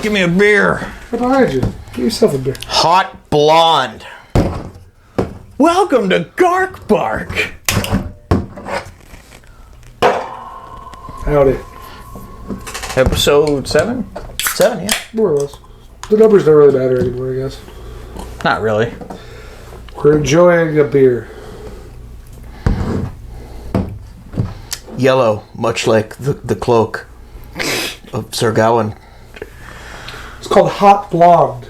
Give me a beer. Right behind you. Get yourself a beer. Hot blonde. Welcome to Garke Barke. Howdy. Episode 7? 7, yeah. More or less. The numbers don't really matter anymore, I guess. Not really. We're enjoying a beer. Yellow, much like the cloak of Sir Gawain. It's called Hot Blonde.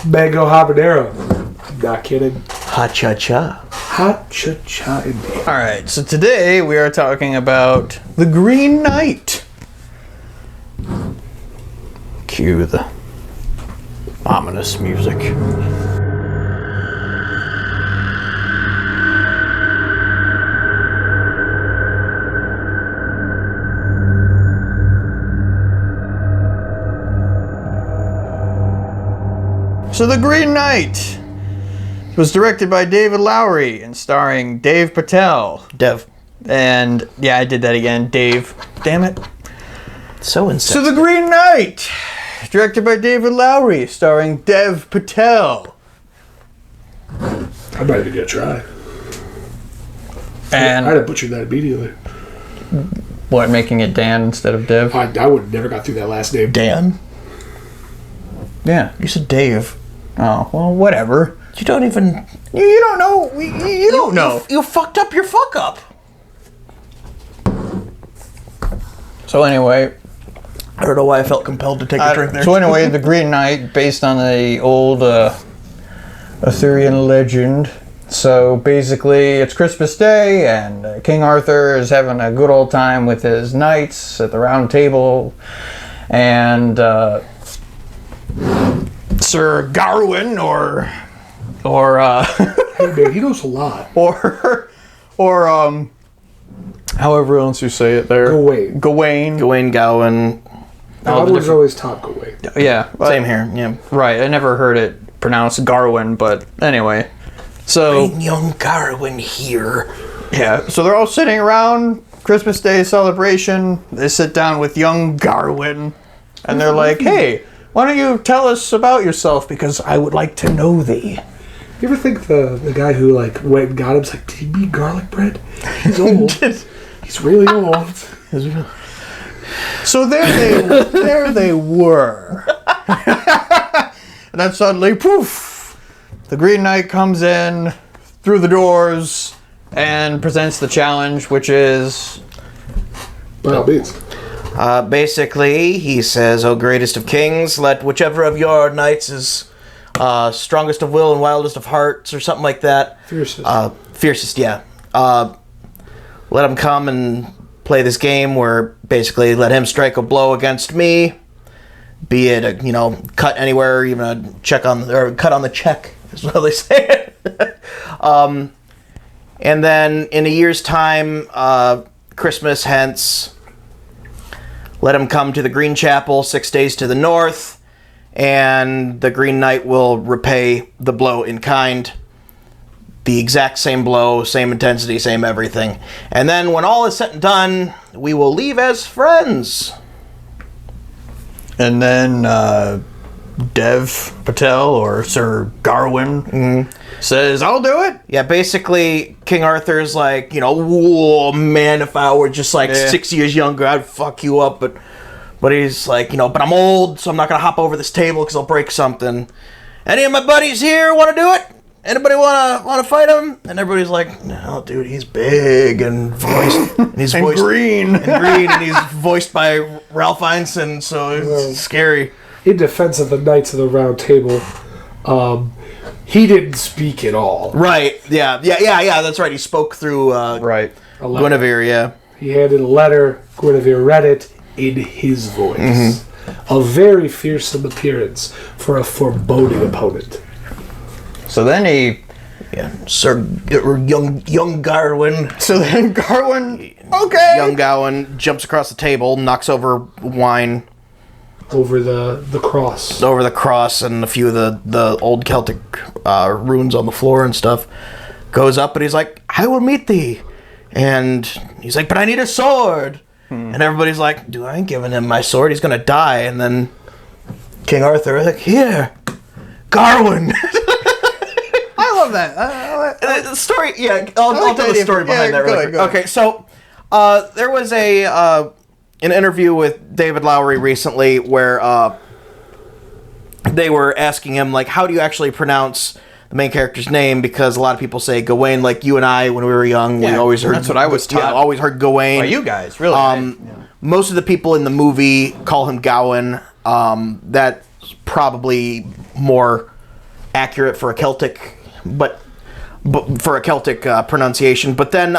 Mango habanero. Not kidding. Ha cha cha. Hot cha-cha indeed. Alright, so today we are talking about The Green Knight. Cue the ominous music. So The Green Knight was directed by David Lowery and starring Dave Patel. Dev. And, yeah, I did that again. Dave. Damn it. So So insensitive. The Green Knight, directed by David Lowery, starring Dev Patel. I'm not even gonna try. And I'd have butchered that immediately. what, making it Dan instead of Dev? I would have never got through that last name. Dan? Yeah. You said Dave. Oh, well, whatever. You don't even... You don't know. You don't know. You fucked up your fuck up. So anyway, I don't know why I felt compelled to take a drink there. so anyway, The Green Knight, based on the old Arthurian legend. So basically, it's Christmas Day, and King Arthur is having a good old time with his knights at the round table, and Sir Gawain, or Hey man, he knows a lot. or however else you say it there. Gawain. Gowan. I was always top Gawain. Yeah. Same here, yeah. Right. I never heard it pronounced Garwin, but anyway. So Young Garwin here. yeah. So they're all sitting around Christmas Day celebration. They sit down with young Garwin, and they're like, "Hey, why don't you tell us about yourself? Because I would like to know thee." You ever think the guy who like went and got him's like, did he eat garlic bread? He's old. He's really old. So there they were. And then suddenly, poof, the Green Knight comes in through the doors and presents the challenge, which is... By all means. Basically, he says, "O greatest of kings, let whichever of your knights is strongest of will and wildest of hearts," or something like that. Fiercest. Fiercest, yeah. Let him come and play this game where basically let him strike a blow against me, be it a, cut anywhere, even a check on, or cut on the check, is what they say. And then in a year's time, Christmas hence, let him come to the Green Chapel 6 days to the north, and the Green Knight will repay the blow in kind. The exact same blow, same intensity, same everything. And then when all is said and done, we will leave as friends. And then Dev Patel, or Sir Gawain, says, "I'll do it." Yeah, basically, King Arthur's like, whoa, man, if I were just like 6 years younger, I'd fuck you up. But he's like, but I'm old, so I'm not going to hop over this table because I'll break something. Any of my buddies here want to do it? Anybody want to fight him? And everybody's like, "No, dude, he's big and voiced, and he's And voiced green. and he's voiced by Ralph Ineson, so it's scary." In defense of the Knights of the Round Table, he didn't speak at all. Right? Yeah. That's right. He spoke through Right. Guinevere. Yeah. He handed a letter. Guinevere read it in his voice. A very fearsome appearance for a foreboding opponent. So then Sir young Garwin. So then Garwin, okay. Young Gawain jumps across the table, knocks over wine. Over the cross. Over the cross and a few of the old Celtic runes on the floor and stuff. Goes up and he's like, "I will meet thee." And he's like, "But I need a sword." And everybody's like, "Dude, I ain't giving him my sword. He's going to die." And then King Arthur, like, here, Garwin. I love that. The story, yeah, I'll tell the story behind that really quick. Go ahead. Okay, so there was an interview with David Lowery recently where they were asking him, like, how do you actually pronounce the main character's name? Because a lot of people say Gawain, like you and I, when we were young, we always heard... That's what I was taught. Yeah, always heard Gawain. Well, you guys, really. Most of the people in the movie call him Gawain. That's probably more accurate for a Celtic... But for a Celtic pronunciation. But then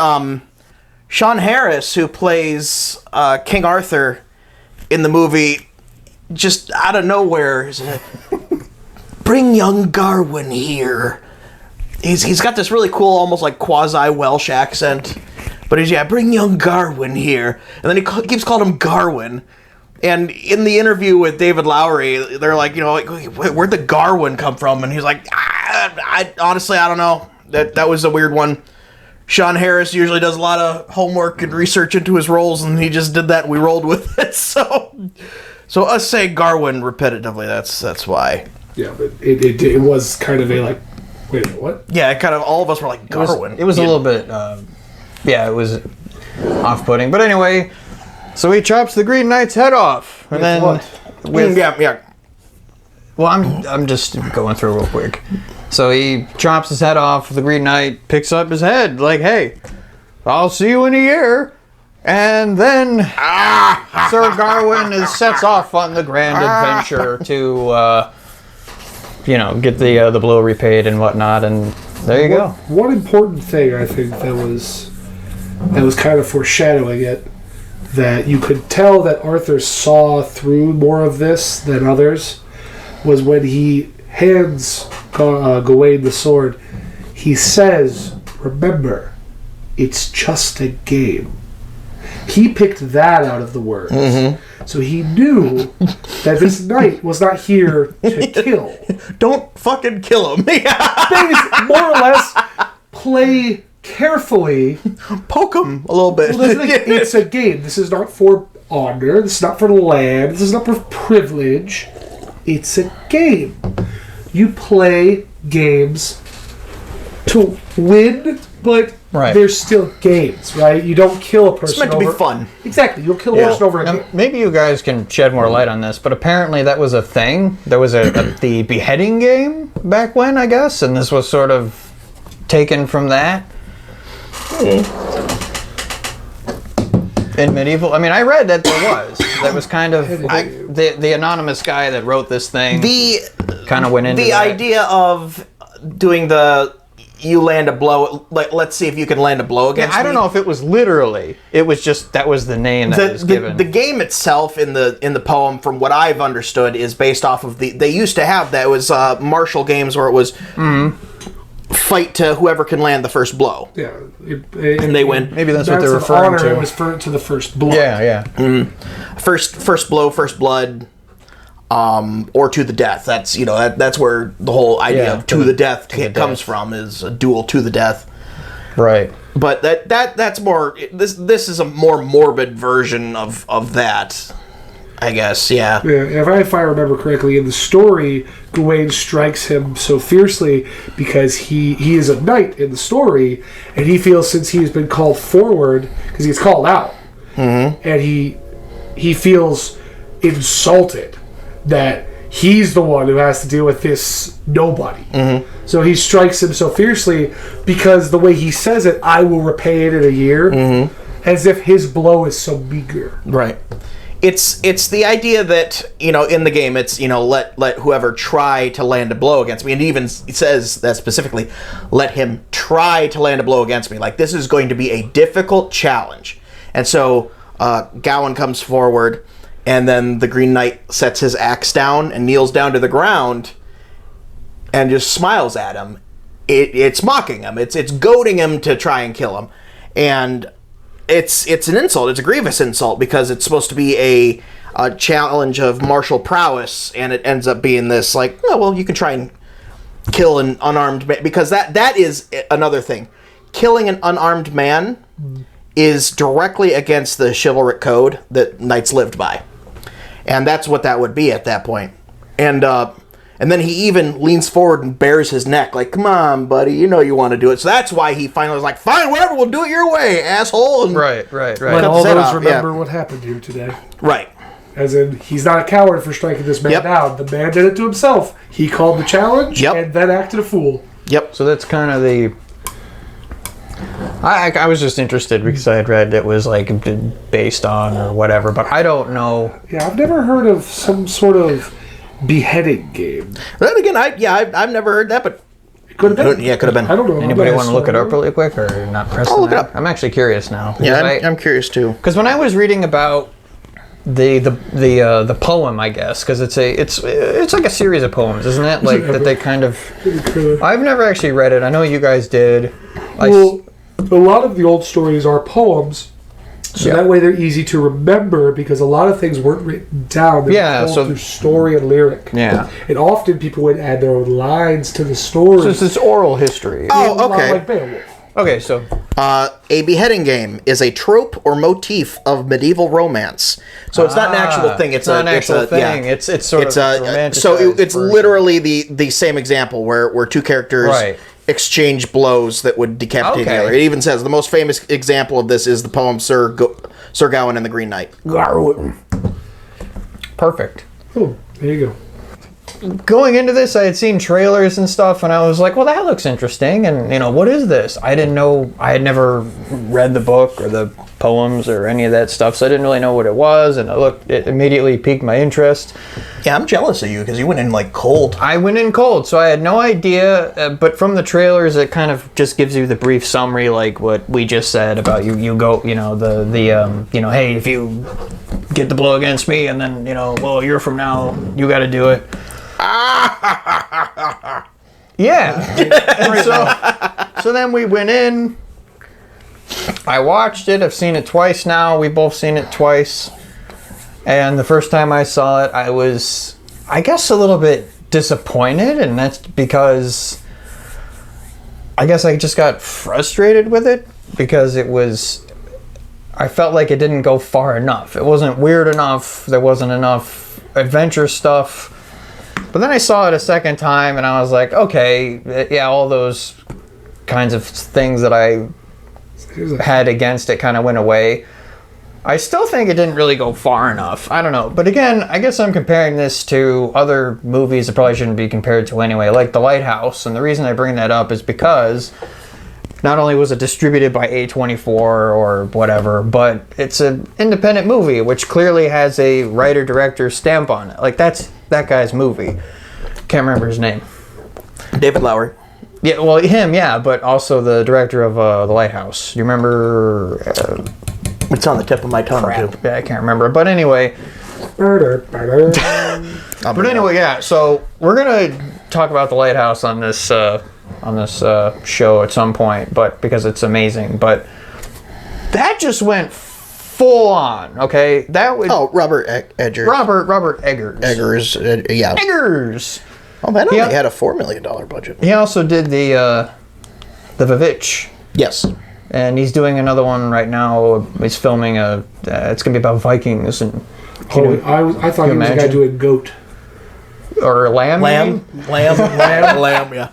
Sean Harris, who plays King Arthur in the movie, just out of nowhere, is bring young Garwin here. He's got this really cool, almost like quasi-Welsh accent. But he's, bring young Garwin here. And then he keeps calling him Garwin. And in the interview with David Lowery, they're like, where'd the Garwin come from? And he's like, I honestly, I don't know. That was a weird one. Sean Harris usually does a lot of homework and research into his roles, and he just did that, and we rolled with it. So us say Garwin repetitively, that's why. Yeah, but it was kind of a, like, wait, what? Yeah, kind of all of us were like, Garwin. It was a little bit, it was off-putting. But anyway, so he chops the Green Knight's head off. And then... What? Yeah. Well, I'm just going through real quick. So he chops his head off. The Green Knight picks up his head, like, "Hey, I'll see you in a year." And then Sir Garwin sets off on the grand adventure to, get the blow repaid and whatnot. And there you go. One important thing I think that was kind of foreshadowing it, that you could tell that Arthur saw through more of this than others, was when he hands Gawain the sword. He says, "Remember, it's just a game." He picked that out of the words. Mm-hmm. So he knew that this knight was not here to kill. Don't fucking kill him. Things more or less play carefully. Poke him a little bit. Well, it's a game. This is not for honor. This is not for land. This is not for privilege. It's a game. You play games to win, but they're still games, right? You don't kill a person. It's meant to be fun. Exactly. You'll kill a person over a game. Maybe you guys can shed more light on this, but apparently that was a thing. There was the beheading game back when, I guess, and this was sort of taken from that. In medieval, I read that there was kind of the anonymous guy that wrote this thing. Kind of went into the idea of doing you land a blow. Let's see if you can land a blow against me. I don't know if it was literally. It was just that was the name that was given. The game itself in the poem, from what I've understood, is based off of they used to have that. It was martial games where it was. Fight to whoever can land the first blow. Yeah. And they win. Maybe that's what they're referring to. It was to the first blow. Yeah. First blow, first blood, or to the death. That's that's where the whole idea of to the death comes from, is a duel to the death. Right. But that's more this is a more morbid version of that, I guess. Yeah. If I remember correctly, in the story, Gawain strikes him so fiercely because he is a knight in the story, and he feels, since he's been called forward, because he's called out, and he feels insulted that he's the one who has to deal with this nobody. So he strikes him so fiercely because the way he says it, "I will repay it in a year," as if his blow is so meager. Right. It's the idea that, in the game, it's, let whoever try to land a blow against me. And it even says that specifically, let him try to land a blow against me. Like, this is going to be a difficult challenge. And so Gawain comes forward, and then the Green Knight sets his axe down and kneels down to the ground and just smiles at him. It's mocking him. It's goading him to try and kill him. And it's an insult. It's a grievous insult, because it's supposed to be a challenge of martial prowess, and it ends up being this, like, oh, well, you can try and kill an unarmed man, because that is another thing. Killing an unarmed man is directly against the chivalric code that knights lived by, and that's what that would be at that point. And then he even leans forward and bares his neck, like, "Come on, buddy, you know you want to do it." So that's why he finally was like, "Fine, whatever, we'll do it your way, asshole." And Right. Let all those remember what happened here today. Right. As in, he's not a coward for striking this man down. The man did it to himself. He called the challenge and then acted a fool. Yep. So that's kind of the... I was just interested because I had read it was like based on or whatever, but I don't know. Yeah, I've never heard of some sort of beheading game. Then again, I've never heard that, but it could have been. Yeah, it could have been. I don't know. Anybody want to look it up really quick or not press I'll look it up. I'm actually curious now. Yeah, I'm curious too. Because when I was reading about the poem, I guess, because it's like a series of poems, isn't it? Like that they kind of. I've never actually read it. I know you guys did. Well, a lot of the old stories are poems, so that way they're easy to remember because a lot of things weren't written down. They were told through story and lyric. Yeah. And often people would add their own lines to the story. So it's this oral history. Oh, okay. Like Beowulf. Okay, so a beheading game is a trope or motif of medieval romance. So it's not an actual thing. It's not an actual thing. Yeah. It's sort of romanticized. So it's literally the same example where two characters exchange blows that would decapitate the other. It even says the most famous example of this is the poem Sir Gawain and the Green Knight. Perfect. Oh, there you go. Going into this, I had seen trailers and stuff, and I was like, well, that looks interesting, and, what is this? I didn't know, I had never read the book or the poems or any of that stuff, so I didn't really know what it was, and it immediately piqued my interest. Yeah, I'm jealous of you, because you went in, cold. I went in cold, so I had no idea, but from the trailers, it kind of just gives you the brief summary, like what we just said about you go, hey, if you get the blow against me, and then, well, a year from now, you got to do it. Yeah. And so then we went in. I watched it. I've seen it twice now. We've both seen it twice. And the first time I saw it, I was, I guess, a little bit disappointed. And that's because I guess I just got frustrated with it because I felt like it didn't go far enough. It wasn't weird enough. There wasn't enough adventure stuff. But then I saw it a second time, and I was like, okay, yeah, all those kinds of things that I had against it kind of went away. I still think it didn't really go far enough. I don't know. But again, I guess I'm comparing this to other movies that probably shouldn't be compared to anyway, like The Lighthouse. And the reason I bring that up is because not only was it distributed by A24 or whatever, but it's an independent movie, which clearly has a writer-director stamp on it. Like, that's that guy's movie. Can't remember his name. David Lowery. Yeah, well, him, yeah, but also the director of The Lighthouse. Do you remember? It's on the tip of my tongue, too. Yeah, I can't remember. But anyway. But anyway, yeah, so we're going to talk about The Lighthouse on this show at some point, but because it's amazing. But that just went full on, okay? That would Robert Eggers. Robert Eggers. Eggers, yeah. Eggers. Oh, that only had a $4 million budget. He also did the Vivitch. Yes. And he's doing another one right now. He's filming it's gonna be about Vikings and. I thought he was the guy doing Goat. Or Lamb. Lamb. Yeah.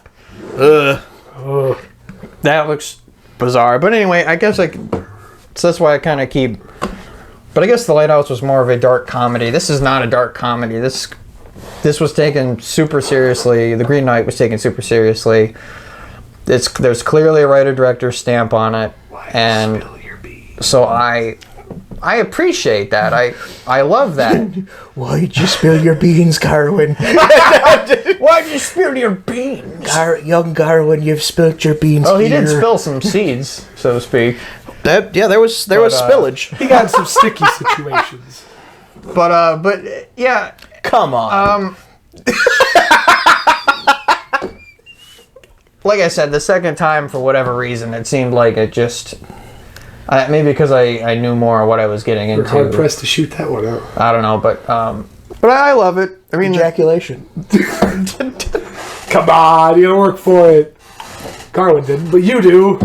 That looks bizarre, but anyway, I guess so that's why I kind of keep. But I guess The Lighthouse was more of a dark comedy. This is not a dark comedy. This was taken super seriously. The Green Knight was taken super seriously. There's clearly a writer-director stamp on it, and so I appreciate that. I love that. Why'd you spill your beans, Garwin? Why'd you spill your beans? Young Garwin, you've spilled your beans. Oh, he did spill some seeds, so to speak. There was spillage. He got some sticky situations. But yeah. Come on. Like I said, the second time, for whatever reason, it seemed like it just. Maybe because I knew more of what I was getting into. You're hard pressed to shoot that one out. I don't know, but I love it. I mean, ejaculation. Come on, you don't work for it. Garwin didn't, but you do.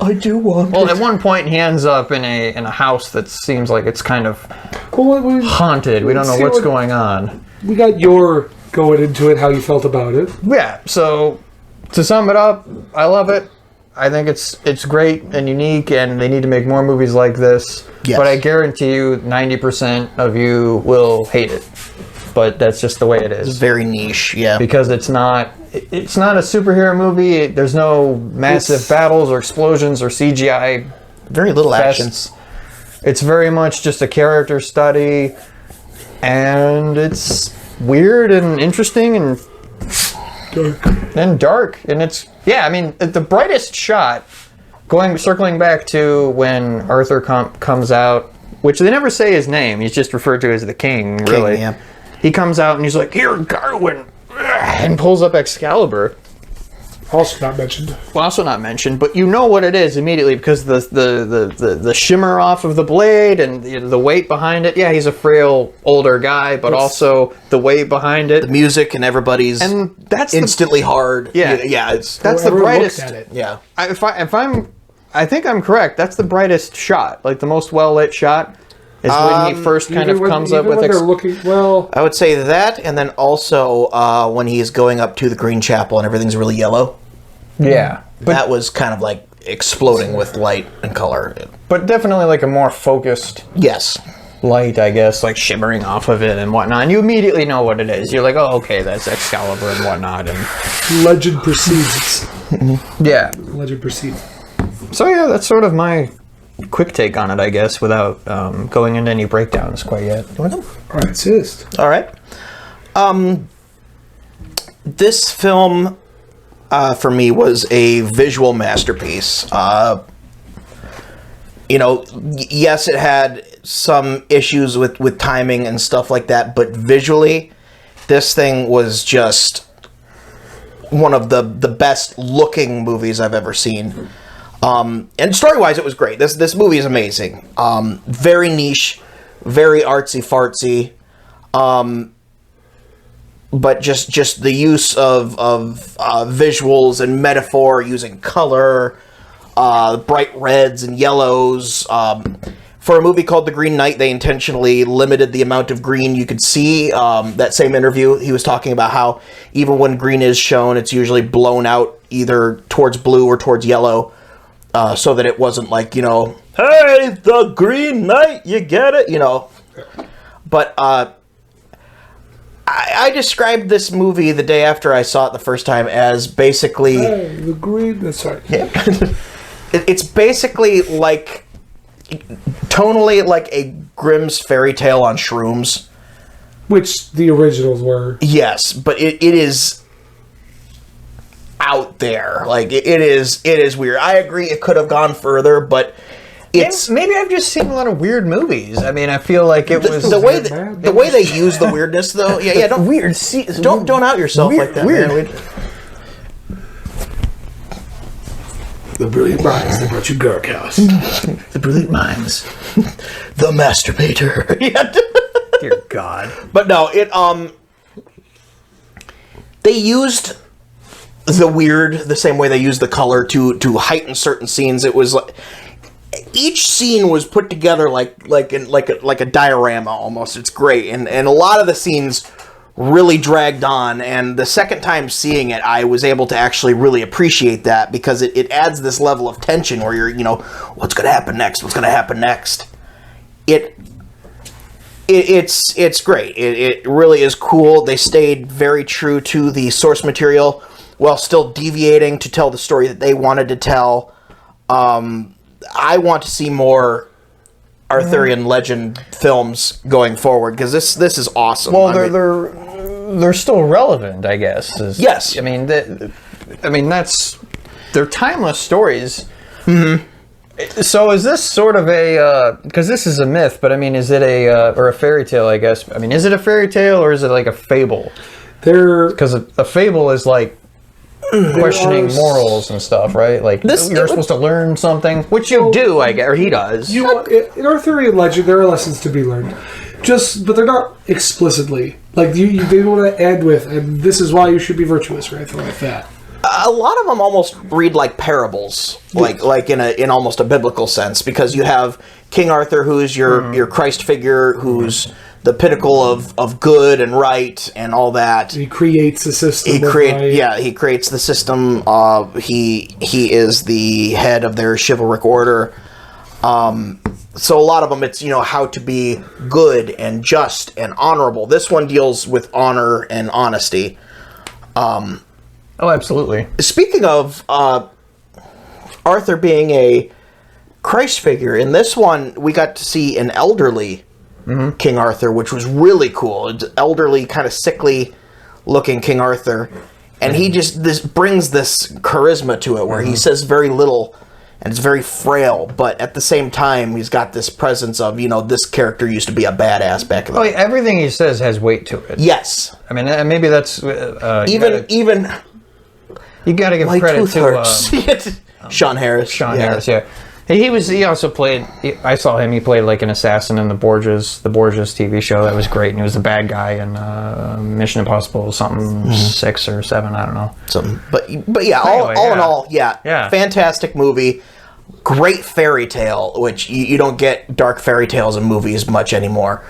I do want. Well, at one point he ends up in a house that seems like it's kind of Cool. haunted. We don't know what's going on. We got your going into it, how you felt about it. Yeah, so to sum it up, I love it. I think it's great and unique, and they need to make more movies like this. Yes. But I guarantee you 90% of you will hate it. But that's just the way it is. It's very niche, yeah. Because it's not a superhero movie. There's no massive battles or explosions or CGI. Very little action. It's very much just a character study, and it's weird and interesting and dark. And it's, yeah, I mean, the brightest shot, circling back to when Arthur comes out, which they never say his name, he's just referred to as the king, really. Yeah. He comes out and he's like, "Here, Garwin," and pulls up Excalibur. Also not mentioned. Well, also not mentioned, but you know what it is immediately because the shimmer off of the blade and the weight behind it. Yeah, he's a frail older guy, but also the weight behind it, the music, and everybody's and that's instantly hard. Yeah, yeah. It's that's the brightest. At it. Yeah. I think I'm correct. That's the brightest shot, like the most well lit shot. Is when he first kind of comes up with... they're looking, well... I would say that, and then also when he's going up to the Green Chapel and everything's really yellow. Yeah. But that was kind of like exploding with light and color. But definitely like a more focused... Yes. Light, I guess, like shimmering off of it and whatnot. And you immediately know what it is. You're like, oh, okay, that's Excalibur and whatnot. And legend proceeds. Yeah. Legend proceeds. So yeah, that's sort of my... quick take on it, I guess, without going into any breakdowns quite yet. I insist. All right. This film, for me, was a visual masterpiece. Yes, it had some issues with timing and stuff like that, but visually, this thing was just one of the best looking movies I've ever seen. And story-wise, it was great. This movie is amazing. Very niche, very artsy-fartsy. But just the use of visuals and metaphor, using color, bright reds and yellows. For a movie called The Green Knight, they intentionally limited the amount of green you could see. That same interview, he was talking about how even when green is shown, it's usually blown out either towards blue or towards yellow. So that it wasn't like, hey, the Green Knight, you get it? But I described this movie the day after I saw it the first time as basically... Hey, the Green... Sorry. Yeah. It's basically like... tonally like a Grimm's fairy tale on shrooms. Which the originals were. Yes, but it is... out there. Like it is weird. I agree it could have gone further, but it's maybe I've just seen a lot of weird movies. I mean, I feel like it was the way they use the weirdness though. Yeah, don't weird. Don't out yourself like that. Weird. Man. The brilliant minds that brought you Garkehouse. The brilliant minds. The masturbator. Yeah. Dear God. But no, they used the weird the same way they used the color to heighten certain scenes. It was like each scene was put together like a diorama almost. It's great, and a lot of the scenes really dragged on, and the second time seeing it I was able to actually really appreciate that because it adds this level of tension where you're what's gonna happen next, it's great. It really is cool. They stayed very true to the source material while still deviating to tell the story that they wanted to tell. I want to see more Arthurian legend films going forward because this is awesome. Well, they're still relevant, I guess. Yes, I mean they're timeless stories. Mm-hmm. So is this sort of a because this is a myth, but I mean, is it or a fairy tale? I guess. I mean, is it a fairy tale or is it like a fable? Because a fable is like questioning morals and stuff, right? Like you're supposed to learn something, which you do, I guess, or he does. In Arthurian legend, there are lessons to be learned, but they're not explicitly like they want to end with, and this is why you should be virtuous or anything like that. a lot of them almost read like parables, like in almost a biblical sense, because you have King Arthur, who's your Christ figure, who's the pinnacle of good and right and all that. He creates a system. He creates the system. He is the head of their chivalric order. So a lot of them, it's how to be good and just and honorable. This one deals with honor and honesty. Oh, absolutely. Speaking of Arthur being a Christ figure, in this one we got to see an elderly King Arthur, which was really cool. It's elderly, kind of sickly looking King Arthur, and he just brings this charisma to it where he says very little and it's very frail, but at the same time he's got this presence of this character used to be a badass back in the day. Everything he says has weight to it. Yes. I mean, maybe that's even you got to give credit to Sean Harris. Harris, yeah. He also played. I saw him. He played like an assassin in the Borgias TV show. That was great, and he was the bad guy in Mission Impossible 6 or 7. I don't know. But yeah, anyway, all in all, fantastic movie. Great fairy tale, which you don't get dark fairy tales in movies much anymore.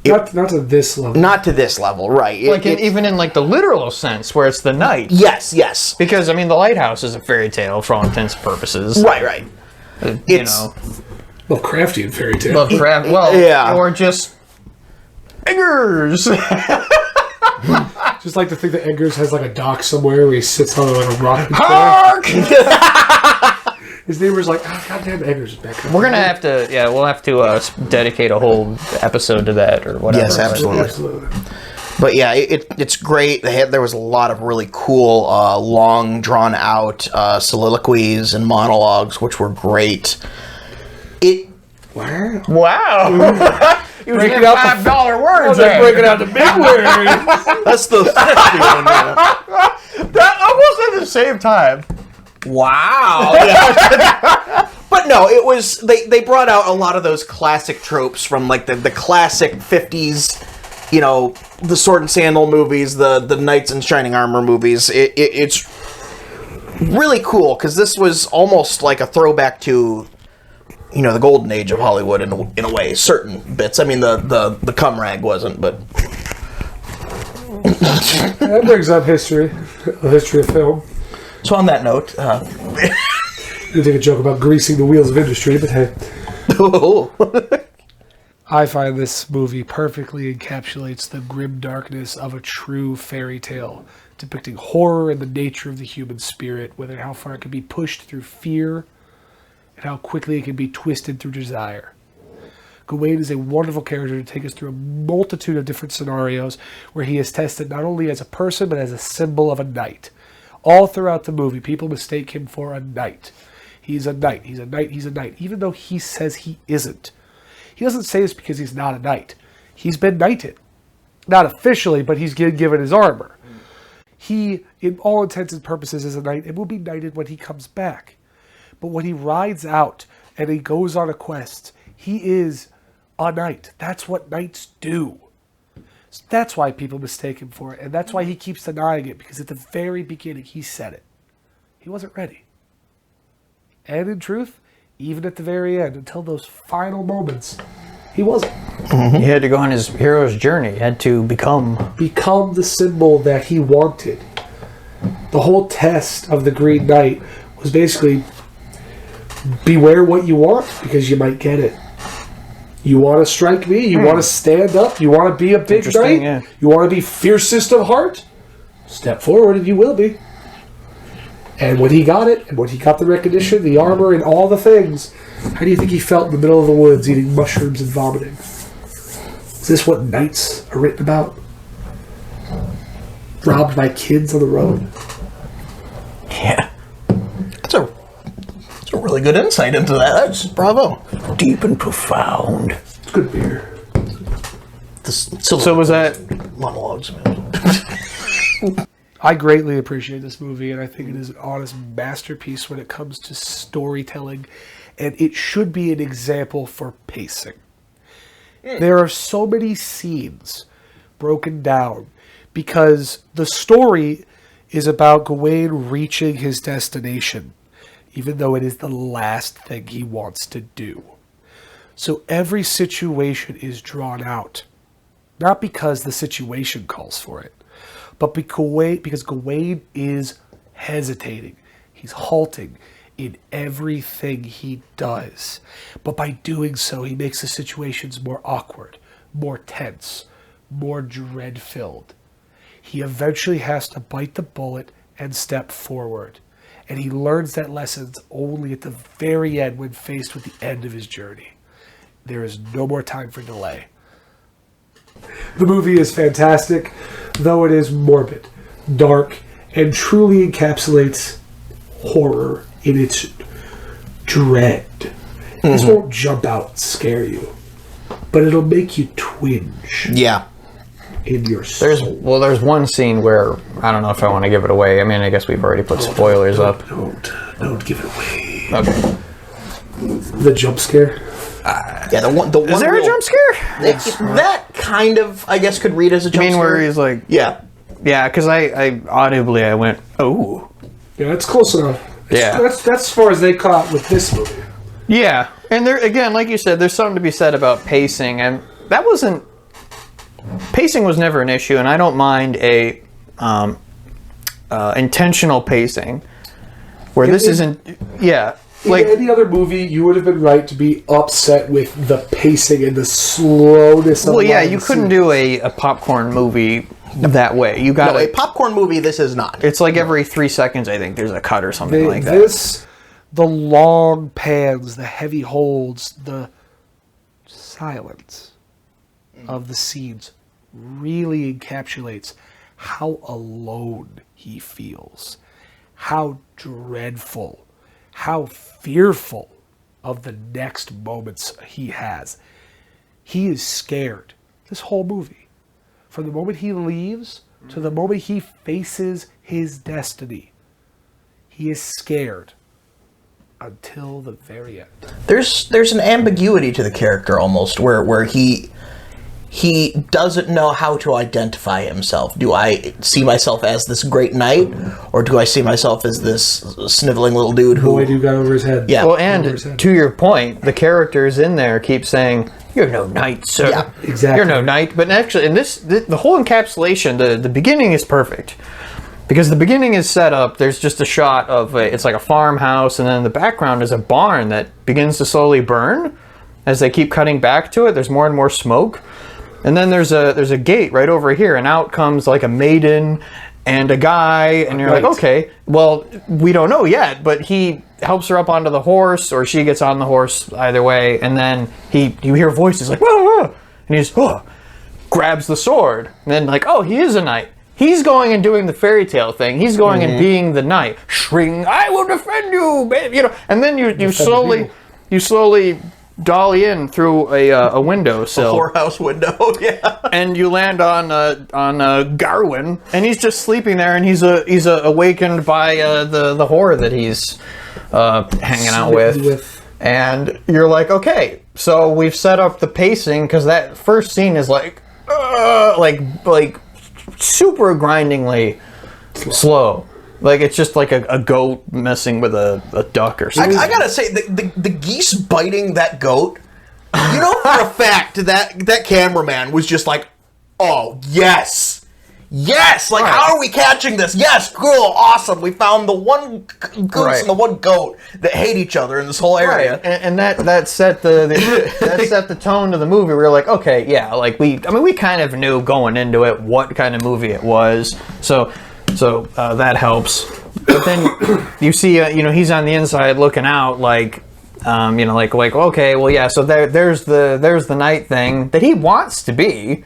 Not to this level. Not to this level, right? Even in like the literal sense, where it's the night. Yes. Because I mean, the lighthouse is a fairy tale for all intents and purposes. Lovecraftian Right. fairy tale. Or just Eggers. Just like to think that Eggers has like a dock somewhere where he sits on like a rock. Hark! His neighbor's like, goddamn, Eggers is back there. We're gonna have to, we'll have to dedicate a whole episode to that or whatever. Yes, absolutely. But yeah, it's great. There was a lot of really cool, long, drawn out soliloquies and monologues, which were great. Wow! You was breaking out $5 words. Breaking out the big words. That's the one. That almost at the same time. Wow. But no, it was they brought out a lot of those classic tropes from like the classic 50s. The sword and sandal movies, the knights in shining armor movies. It's really cool because this was almost like a throwback to, the golden age of Hollywood in a way. Certain bits. I mean, the cum rag wasn't, but that brings up history of film. So on that note, you take a joke about greasing the wheels of industry, but hey. I find this movie perfectly encapsulates the grim darkness of a true fairy tale, depicting horror and the nature of the human spirit, whether how far it can be pushed through fear and how quickly it can be twisted through desire. Gawain is a wonderful character to take us through a multitude of different scenarios where he is tested not only as a person but as a symbol of a knight. All throughout the movie, people mistake him for a knight. He's a knight, he's a knight, he's a knight, even though he says he isn't. He doesn't say this because he's not a knight. He's been knighted. Not officially, but he's given his armor. He, in all intents and purposes, is a knight and will be knighted when he comes back. But when he rides out and he goes on a quest, he is a knight. That's what knights do. So that's why people mistake him for it. And that's why he keeps denying it, because at the very beginning he said it. He wasn't ready. And in truth, even at the very end, until those final moments, he wasn't. He had to go on his hero's journey. He had to become the symbol that he wanted. The whole test of the Green Knight was basically beware what you want, because you might get it. You want to strike me? You want to stand up? You want to be a big knight? Yeah. You want to be fiercest of heart? Step forward and you will be. And when he got it, and when he got the recognition, the armor, and all the things, how do you think he felt in the middle of the woods eating mushrooms and vomiting? Is this what knights are written about? Robbed by kids on the road? Yeah. That's a really good insight into that. That's bravo. deep and profound. It's good beer. So was that monologues? I greatly appreciate this movie, and I think it is an honest masterpiece when it comes to storytelling, and it should be an example for pacing. There are so many scenes broken down because the story is about Gawain reaching his destination, even though it is the last thing he wants to do. So every situation is drawn out, not because the situation calls for it, but because Gawain is hesitating. He's halting in everything he does. But by doing so, he makes the situations more awkward, more tense, more dread-filled. He eventually has to bite the bullet and step forward. And he learns that lesson only at the very end when faced with the end of his journey. There is no more time for delay. The movie is fantastic, though it is morbid, dark, and truly encapsulates horror in its dread. This won't jump out and scare you, but it'll make you twinge. Yeah. In your soul. There's one scene where, I don't know if I want to give it away. I mean, I guess we've already put spoilers up. Don't give it away. Okay. The jump scare? Yeah, the one. Is there a jump scare? That kind of, I guess, could read as a jump scare. You mean where he's like... Yeah. Yeah, because I audibly, I went, oh. Yeah, that's close enough. Yeah. That's as far as they caught with this movie. Yeah, and there again, like you said, there's something to be said about pacing, and that wasn't... Pacing was never an issue, and I don't mind a intentional pacing, where this isn't... Yeah. Like in any other movie, you would have been right to be upset with the pacing and the slowness of you couldn't do a popcorn movie that way. You got a popcorn movie. This is not. It's like every 3 seconds, I think there's a cut or something like that. The long pans, the heavy holds, the silence of the scenes really encapsulates how alone he feels, how dreadful, how fearful of the next moments he has. He is scared this whole movie. From the moment he leaves to the moment he faces his destiny, he is scared until the very end. There's an ambiguity to the character almost, where he doesn't know how to identify himself. Do I see myself as this great knight, or do I see myself as this sniveling little dude who... Boy, dude got over his head. Yeah. Well, and to your point, the characters in there keep saying, "You're no knight, sir." Yeah, exactly. You're no knight. But actually, in the whole encapsulation, the beginning is perfect. Because the beginning is set up, there's just a shot of, it's like a farmhouse, and then in the background is a barn that begins to slowly burn. As they keep cutting back to it, there's more and more smoke. And then there's a gate right over here, and out comes like a maiden and a guy, and you're like, okay, well, we don't know yet, but he helps her up onto the horse, or she gets on the horse, either way, and then you hear voices like, whoa, whoa, and he just grabs the sword, and then like, oh, he is a knight. He's going and doing the fairy tale thing. He's going and being the knight. Shring, I will defend you, babe. You know, and then you slowly dolly in through a windowsill. A whorehouse window, yeah. And you land on Garwin, and he's just sleeping there, and he's awakened by the horror that he's hanging out with. And you're like, okay, so we've set up the pacing, because that first scene is like super grindingly slow. Like, it's just like a goat messing with a duck or something. I gotta say, the geese biting that goat, you know for a fact that cameraman was just like, oh, yes! Yes! Like, how are we catching this? Yes, cool, awesome. We found the one goose and the one goat that hate each other in this whole area. Right. And that set the tone to the movie. We were like, okay, yeah, like we kind of knew going into it what kind of movie it was. So that helps. But then you see, he's on the inside looking out, like, okay, well, yeah. So there's the knight thing that he wants to be.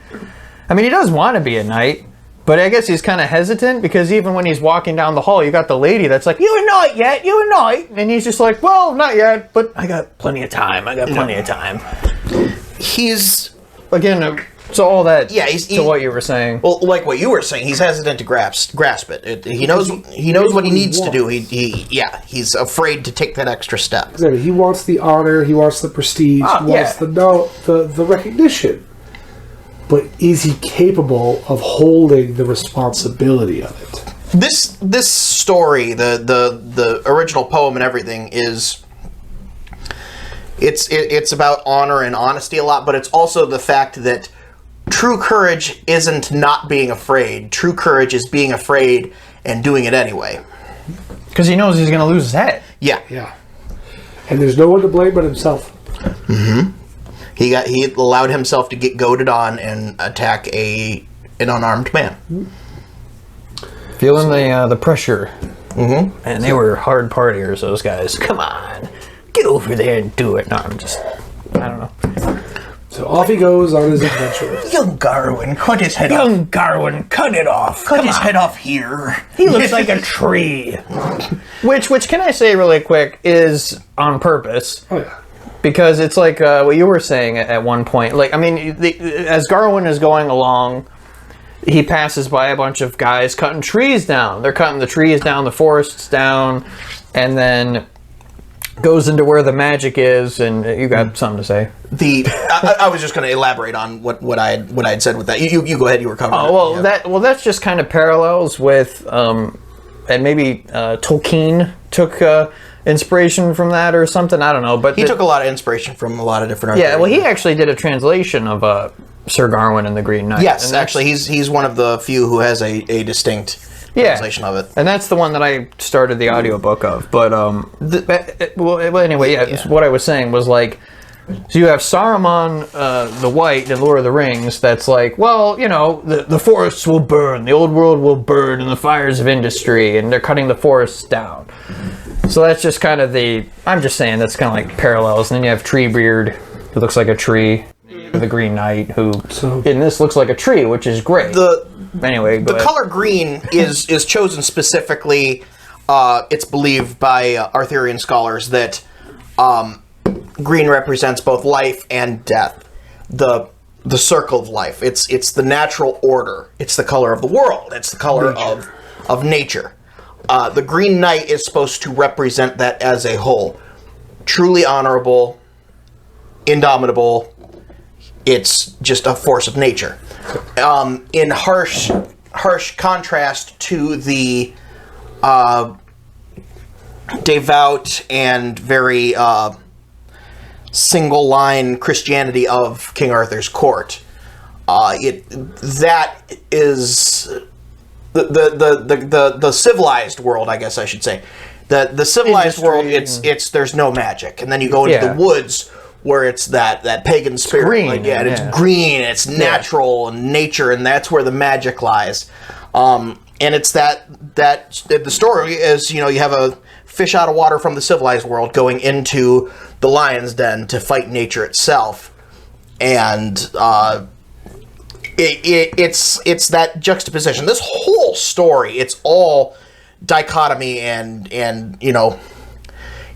I mean, he does want to be a knight, but I guess he's kind of hesitant, because even when he's walking down the hall, you got the lady that's like, "You a knight yet? You a knight?" And he's just like, "Well, not yet, but I got plenty of time. He's again. So all that, to what you were saying. Well, like what you were saying, he's hesitant to grasp it. He knows what he needs to do. He's afraid to take that extra step. Exactly. He wants the honor. He wants the prestige. He wants the recognition. But is he capable of holding the responsibility of it? This story, the original poem and everything is it's about honor and honesty a lot, but it's also the fact that true courage isn't not being afraid. True courage is being afraid and doing it anyway. Because he knows he's going to lose his head. Yeah. Yeah. And there's no one to blame but himself. Mm-hmm. He allowed himself to get goaded on and attack an unarmed man. Feeling the pressure. Mm-hmm. And they were hard partiers, those guys. Come on. Get over there and do it. No, I don't know. So off he goes on his adventure. Young Garwin, cut his head off. Young Garwin, cut it off. Cut his head off here. He looks like a tree. Which can I say really quick, is on purpose. Oh, yeah. Because it's like what you were saying at one point. Like, I mean, as Garwin is going along, he passes by a bunch of guys cutting trees down. They're cutting the trees down, the forests down, and then goes into where the magic is. And you got something to say? I was just going to elaborate on what I had said with that. You go ahead. You were covering. Oh well, yeah. That's just kind of parallels with, and maybe Tolkien took inspiration from that or something. I don't know, but he took a lot of inspiration from a lot of different. Yeah, well, he actually did a translation of Sir Gawain and the Green Knight. Yes, actually, he's one of the few who has a distinct translation of it. And that's the one that I started the audiobook of. But well, anyway, yeah. What I was saying was like, so you have Saruman the White in Lord of the Rings. That's like, well, you know, the forests will burn, the old world will burn, in the fires of industry, and they're cutting the forests down. So that's just kind of I'm just saying that's kind of like parallels. And then you have Treebeard, who looks like a tree. The Green Knight, who in this looks like a tree, which is great. Anyway, the color green is chosen specifically. It's believed by Arthurian scholars that green represents both life and death. The circle of life. It's the natural order. It's the color of the world. It's the color of nature. The Green Knight is supposed to represent that as a whole. Truly honorable, indomitable. It's just a force of nature. In harsh contrast to the devout and very single-line Christianity of King Arthur's court, that is the civilized world, I guess I should say. The civilized world, it's there's no magic, and then you go into the woods, where it's that pagan spirit. It's green. Like, it's green, it's natural and nature, and that's where the magic lies. And it's that the story is, you know, you have a fish out of water from the civilized world going into the lion's den to fight nature itself. And it's that juxtaposition. This whole story, it's all dichotomy and you know,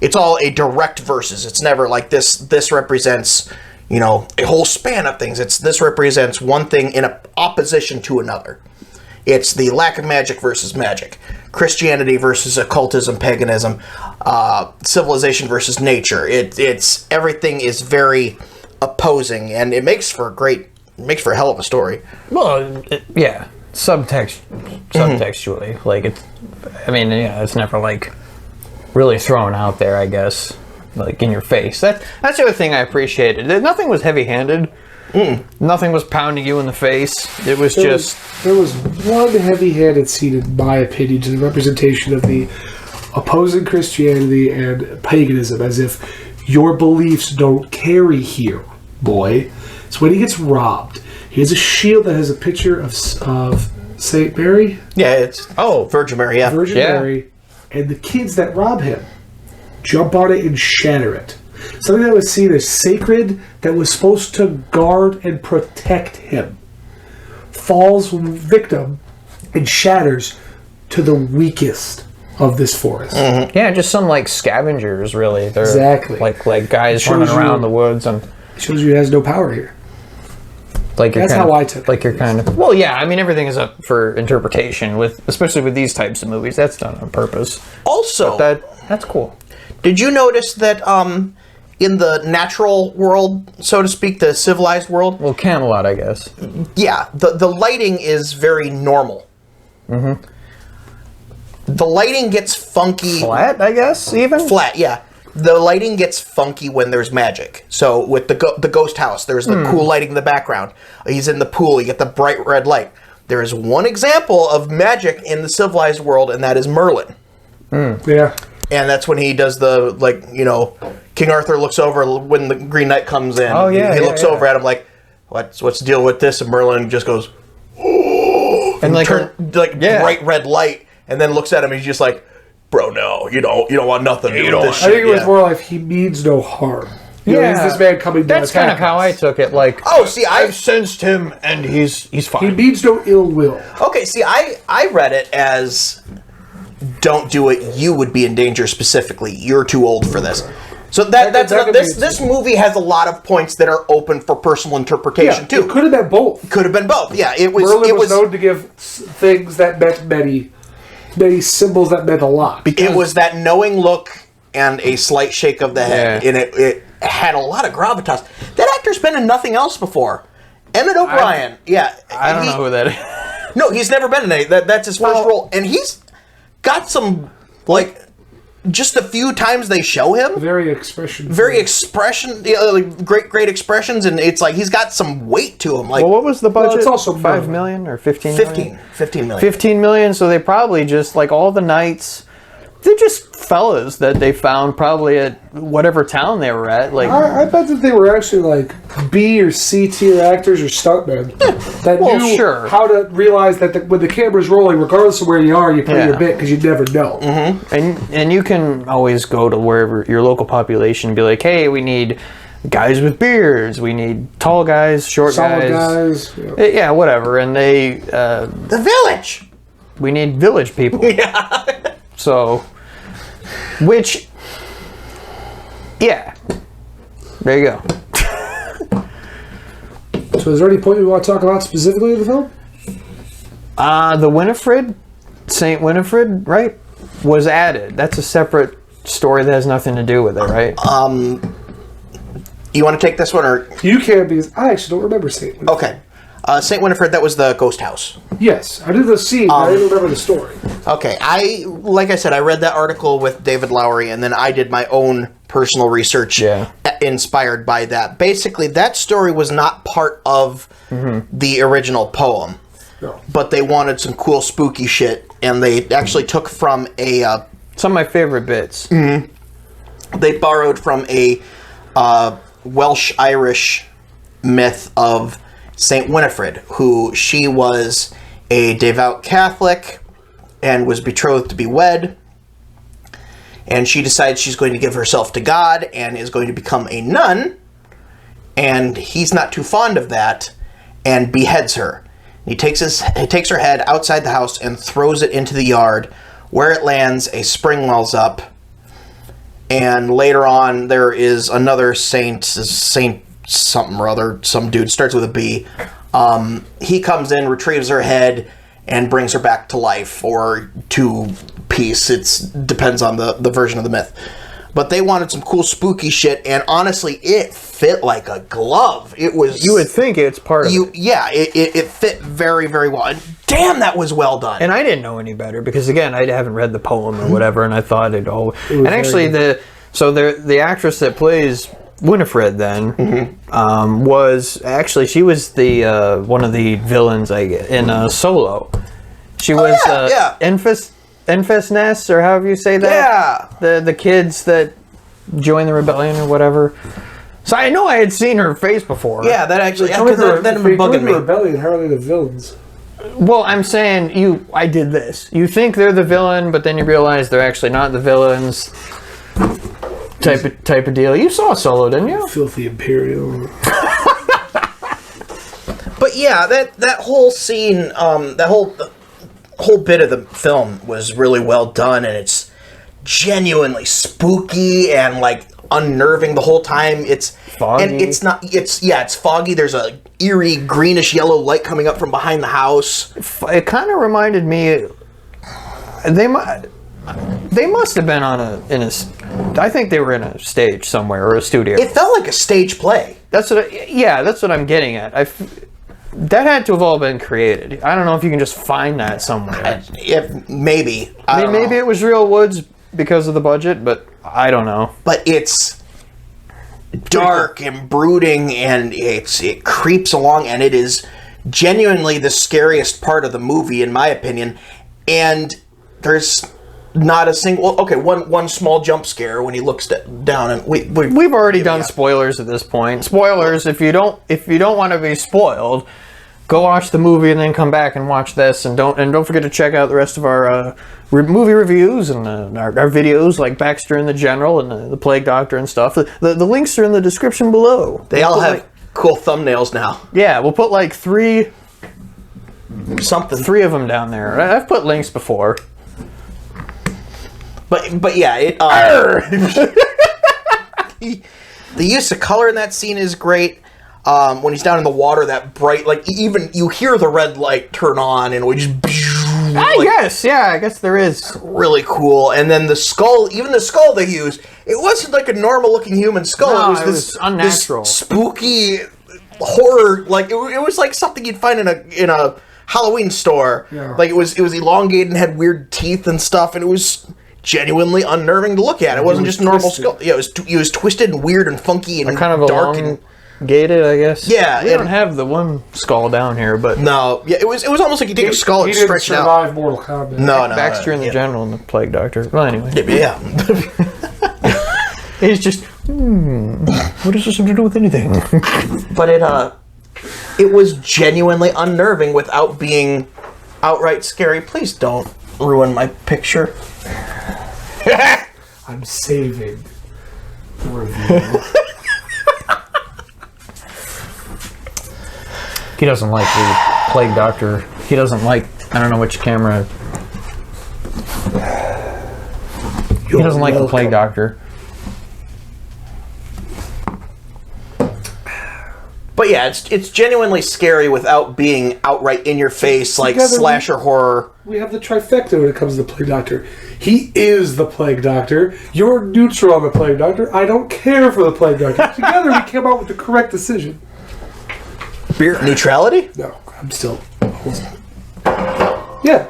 it's all a direct versus. It's never like this represents, you know, a whole span of things. This represents one thing in opposition to another. It's the lack of magic versus magic. Christianity versus occultism, paganism, civilization versus nature. It's everything is very opposing, and it makes for a hell of a story. Well, subtextually, like it's never like really thrown out there, I guess, like in your face. That's the other thing I appreciated. Nothing was heavy-handed. Nothing was pounding you in the face. It was there was one heavy-handed scene, in my opinion, to the representation of the opposing Christianity and paganism, as if your beliefs don't carry here, boy. It's when he gets robbed. He has a shield that has a picture of Saint Mary. Yeah, it's Virgin Mary. Yeah, Virgin Mary. And the kids that rob him jump on it and shatter it. Something that was seen as sacred, that was supposed to guard and protect him, falls victim and shatters to the weakest of this forest. Mm-hmm. Yeah, just some like scavengers, really. They're exactly like guys running around the woods, and it shows you it has no power here. Like that's how I took it. Like you're kind of everything is up for interpretation, especially with these types of movies. That's done on purpose. Also, that's cool. Did you notice that in the natural world, so to speak, the civilized world? Well, Camelot, I guess. Yeah, the lighting is very normal. Mm-hmm. the lighting gets funky. Flat, I guess, even? Flat, yeah. The lighting gets funky when there's magic. So with the ghost house, there's the cool lighting in the background. He's in the pool, you get the bright red light. There is one example of magic in the civilized world, and that is Merlin. Yeah. And that's when he does the, like, you know, King Arthur looks over when the Green Knight comes in. Oh, yeah. He looks over at him like, what's the deal with this? And Merlin just goes, oh, and like, bright red light, and then looks at him and he's just like, bro, no, you don't want nothing to do with this shit. I think it was more like he means no harm. You know, he's this man coming down. That's kind of how I took it. Like, I've sensed him and he's fine. He means no ill will. Okay, see, I read it as, don't do it, you would be in danger specifically. You're too old for this. So this movie has a lot of points that are open for personal interpretation too. It could have been both. Could have been both. Yeah, Merlin was known to give things that meant many symbols that meant a lot. It was that knowing look and a slight shake of the head, and it had a lot of gravitas. That actor's been in nothing else before. Emmett O'Brien. I don't know who that is. No, he's never been in anything. That's his first role, and he's got some just a few times they show him. Very expression, like great expressions, and it's like he's got some weight to him. Like, well, what was the budget? It's also $5 million or 15 million? 15 million. 15 million, so they probably just, like, all the knights, they're just fellas that they found probably at whatever town they were at. Like, I bet that they were actually like B or C tier actors or stuntmen that knew how to realize that when the camera's rolling, regardless of where you are, you play your bit because you never know. Mm-hmm. And you can always go to wherever your local population and be like, hey, we need guys with beards, we need tall guys, short guys. Yeah, whatever. And they the village. We need village people. Yeah. So, there you go. So is there any point we want to talk about specifically in the film? The Winifred, Saint Winifred, right, was added. That's a separate story that has nothing to do with it, right? You want to take this one, or you can, because I actually don't remember Saint Winifred. Okay. Saint Winifred, that was the ghost house. Yes, I did the scene, but I didn't remember the story. Okay, like I said, I read that article with David Lowery, and then I did my own personal research inspired by that. Basically, that story was not part of the original poem, but they wanted some cool, spooky shit, and they actually took from a... some of my favorite bits. They borrowed from a Welsh-Irish myth of Saint Winifred, who she was a devout Catholic and was betrothed to be wed, and she decides she's going to give herself to God and is going to become a nun, and he's not too fond of that and beheads her. He takes her head outside the house and throws it into the yard. Where it lands, a spring wells up, and later on there is another Saint something or other, some dude, starts with a B. He comes in, retrieves her head, and brings her back to life, or to peace. It depends on the version of the myth. But they wanted some cool, spooky shit, and honestly, it fit like a glove. It was... You would think it's part of it. Yeah, it fit very, very well. And damn, that was well done. And I didn't know any better, because again, I haven't read the poem or whatever, and I thought it all... And actually, the actress that plays Winifred then was actually, she was the one of the villains in Solo. She was Enfys Nest, or however you say that. Yeah. The kids that joined the rebellion or whatever. So I know I had seen her face before. Yeah, that actually that bugging me. Rebellion, how are they the villains? Well, I'm saying I did this. You think they're the villain, but then you realize they're actually not the villains. Type of deal. You saw Solo, didn't you? Filthy Imperial. But yeah, that whole scene, that whole bit of the film was really well done, and it's genuinely spooky and like unnerving the whole time. It's foggy. And it's not. It's foggy. There's a eerie greenish yellow light coming up from behind the house. It kind of reminded me. They must have been I think they were in a stage somewhere, or a studio. It felt like a stage play. That's what I'm getting at. That had to have all been created. I don't know if you can just find that somewhere. Maybe. I mean, maybe it was real woods because of the budget, but I don't know. But it's dark and brooding, and it creeps along, and it is genuinely the scariest part of the movie, in my opinion. And there's not a single... one small jump scare when he looks down, and we've already done spoilers at this point. Spoilers, if you don't want to be spoiled, go watch the movie and then come back and watch this, and don't forget to check out the rest of our movie reviews and our videos like Baxter and the General and the Plague Doctor and stuff. The links are in the description below. They all have cool thumbnails now. Yeah, we'll put like three of them down there. I've put links before. But yeah, the use of color in that scene is great. When he's down in the water, that bright, like, even you hear the red light turn on, and we just... I guess there is. Really cool. And then the skull, even the skull they used, it wasn't like a normal-looking human skull. No, it was unnatural. This spooky horror, like, it was like something you'd find in a Halloween store. Yeah. Like, it was elongated and had weird teeth and stuff, and it was genuinely unnerving to look at. It wasn't just normal skull. Yeah, it was twisted and weird and funky and kind of dark gated, I guess. Yeah, we don't have the one skull down here, but no, yeah, it was almost like you take a skull and stretch it out. He didn't survive Mortal Kombat. No, Baxter and the General and the Plague Doctor. Well, anyway, yeah. It's just what does this have to do with anything? But it was genuinely unnerving without being outright scary. Please don't ruin my picture. I'm saving the review. He doesn't like the Plague Doctor. He doesn't like, I don't know which camera. He doesn't like the Plague Doctor. But yeah, it's genuinely scary without being outright in your face, like Together slasher horror. We have the trifecta when it comes to the Plague Doctor. He is the Plague Doctor. You're neutral on the Plague Doctor. I don't care for the Plague Doctor. Together we came out with the correct decision. Beer neutrality? No, I'm still... Yeah.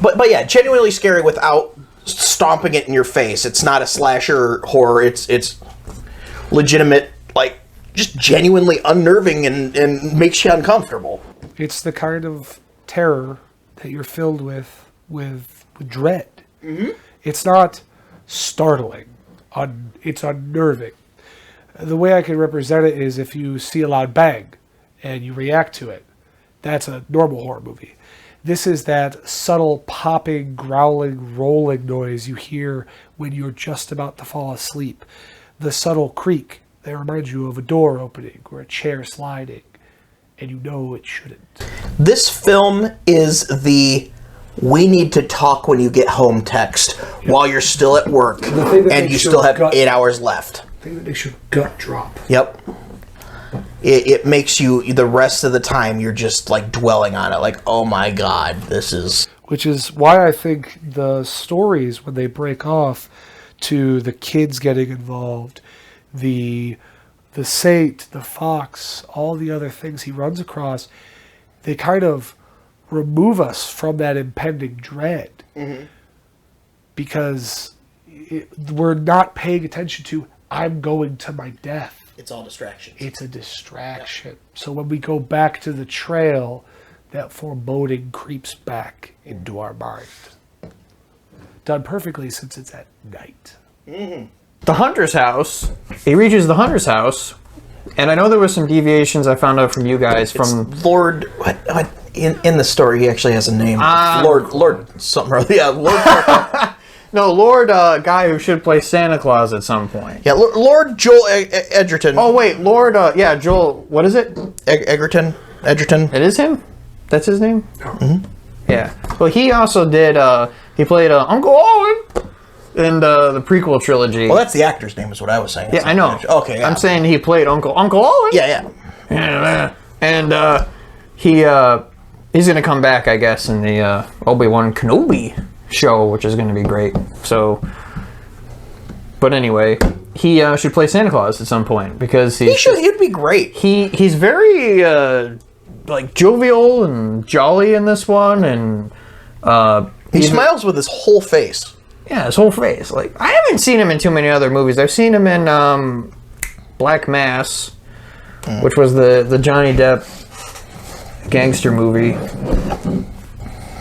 But yeah, genuinely scary without stomping it in your face. It's not a slasher horror. It's legitimate, like, just genuinely unnerving and makes you uncomfortable. It's the kind of terror that you're filled with dread. Mm-hmm. It's not startling. It's unnerving. The way I can represent it is if you see a loud bang and you react to it. That's a normal horror movie. This is that subtle popping, growling, rolling noise you hear when you're just about to fall asleep. The subtle creak that reminds you of a door opening or a chair sliding, and you know it shouldn't. This film is the "we need to talk when you get home" text while you're still at work and you still have 8 hours left. The thing that makes your gut drop. Yep. It makes you, the rest of the time, you're just, like, dwelling on it. Like, oh my god, this is... Which is why I think the stories, when they break off to the kids getting involved, the saint, the fox, all the other things he runs across, they kind of remove us from that impending dread. Mm-hmm. Because we're not paying attention to, I'm going to my death. It's all distractions. It's a distraction. Yeah. So when we go back to the trail, that foreboding creeps back into our mind. Done perfectly since it's at night. Mm-hmm. The hunter's house. He reaches the hunter's house, and I know there was some deviations I found out from you guys. From Lord, what in the story he actually has a name. Lord something or other. Yeah, Lord. No, Lord, guy who should play Santa Claus at some point. Yeah, Lord Joel Edgerton. Oh wait, Lord, Joel. What is it? Edgerton. It is him. That's his name. Mm-hmm. Yeah. Well, he also did. He played Uncle Owen in the prequel trilogy. Well, that's the actor's name, is what I was saying. That's I know. Okay, yeah. I'm saying he played Uncle Owen. Yeah. And he's gonna come back, I guess, in the Obi-Wan Kenobi show, which is going to be great. So, but anyway, he should play Santa Claus at some point because he'd be great. He's very like jovial and jolly in this one, and he smiles with his whole face. Yeah, his whole face. Like, I haven't seen him in too many other movies. I've seen him in Black Mass, which was the Johnny Depp gangster movie.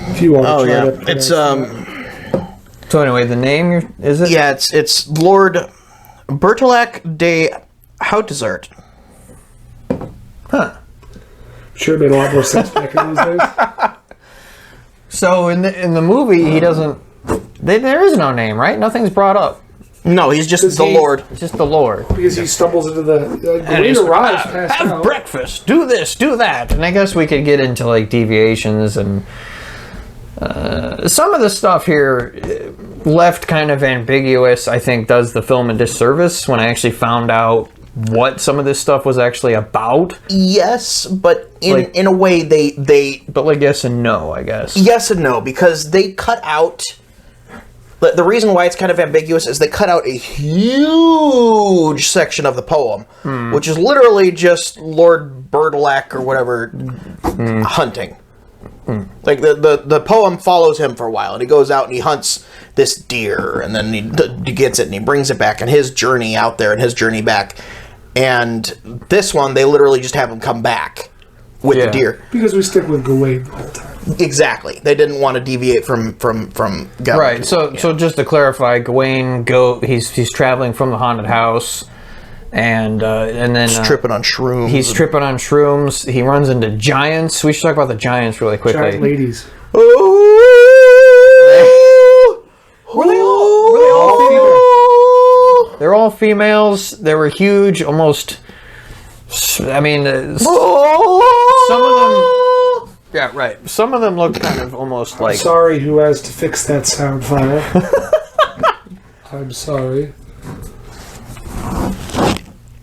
If you want to try to It's So anyway, the name is it? Yeah, it's Lord Bertolac de Hautezart. Huh. Sure, it made a lot more sense back in those days. So in the movie, he doesn't. There is no name, right? Nothing's brought up. No, he's just the Lord. It's just the Lord. Because he stumbles into the. And he's arrives past have out. breakfast. Do this. Do that. And I guess we could get into like deviations and some of the stuff here left kind of ambiguous. I think does the film a disservice when I actually found out what some of this stuff was actually about. Yes, but in a way they But like yes and no, I guess. yes and no, because they cut out. The reason why it's kind of ambiguous is they cut out a huge section of the poem, which is literally just Lord Bertolac or whatever hunting. Like the poem follows him for a while, and he goes out and he hunts this deer, and then he gets it and he brings it back, and his journey out there and his journey back. And this one, they literally just have him come back with the deer. Because we stick with Gawain the whole time. Exactly. They didn't want to deviate from Gawain. Right. So just to clarify, Gawain he's traveling from the haunted house, and then He's tripping on shrooms. He's tripping on shrooms. He runs into giants. We should talk about the giants really quickly. Giant ladies. Were they all females? They're all females. They were huge, almost. I mean, some of them. Yeah, right. Some of them look kind of almost like. Sorry, who has to fix that sound file? I'm sorry.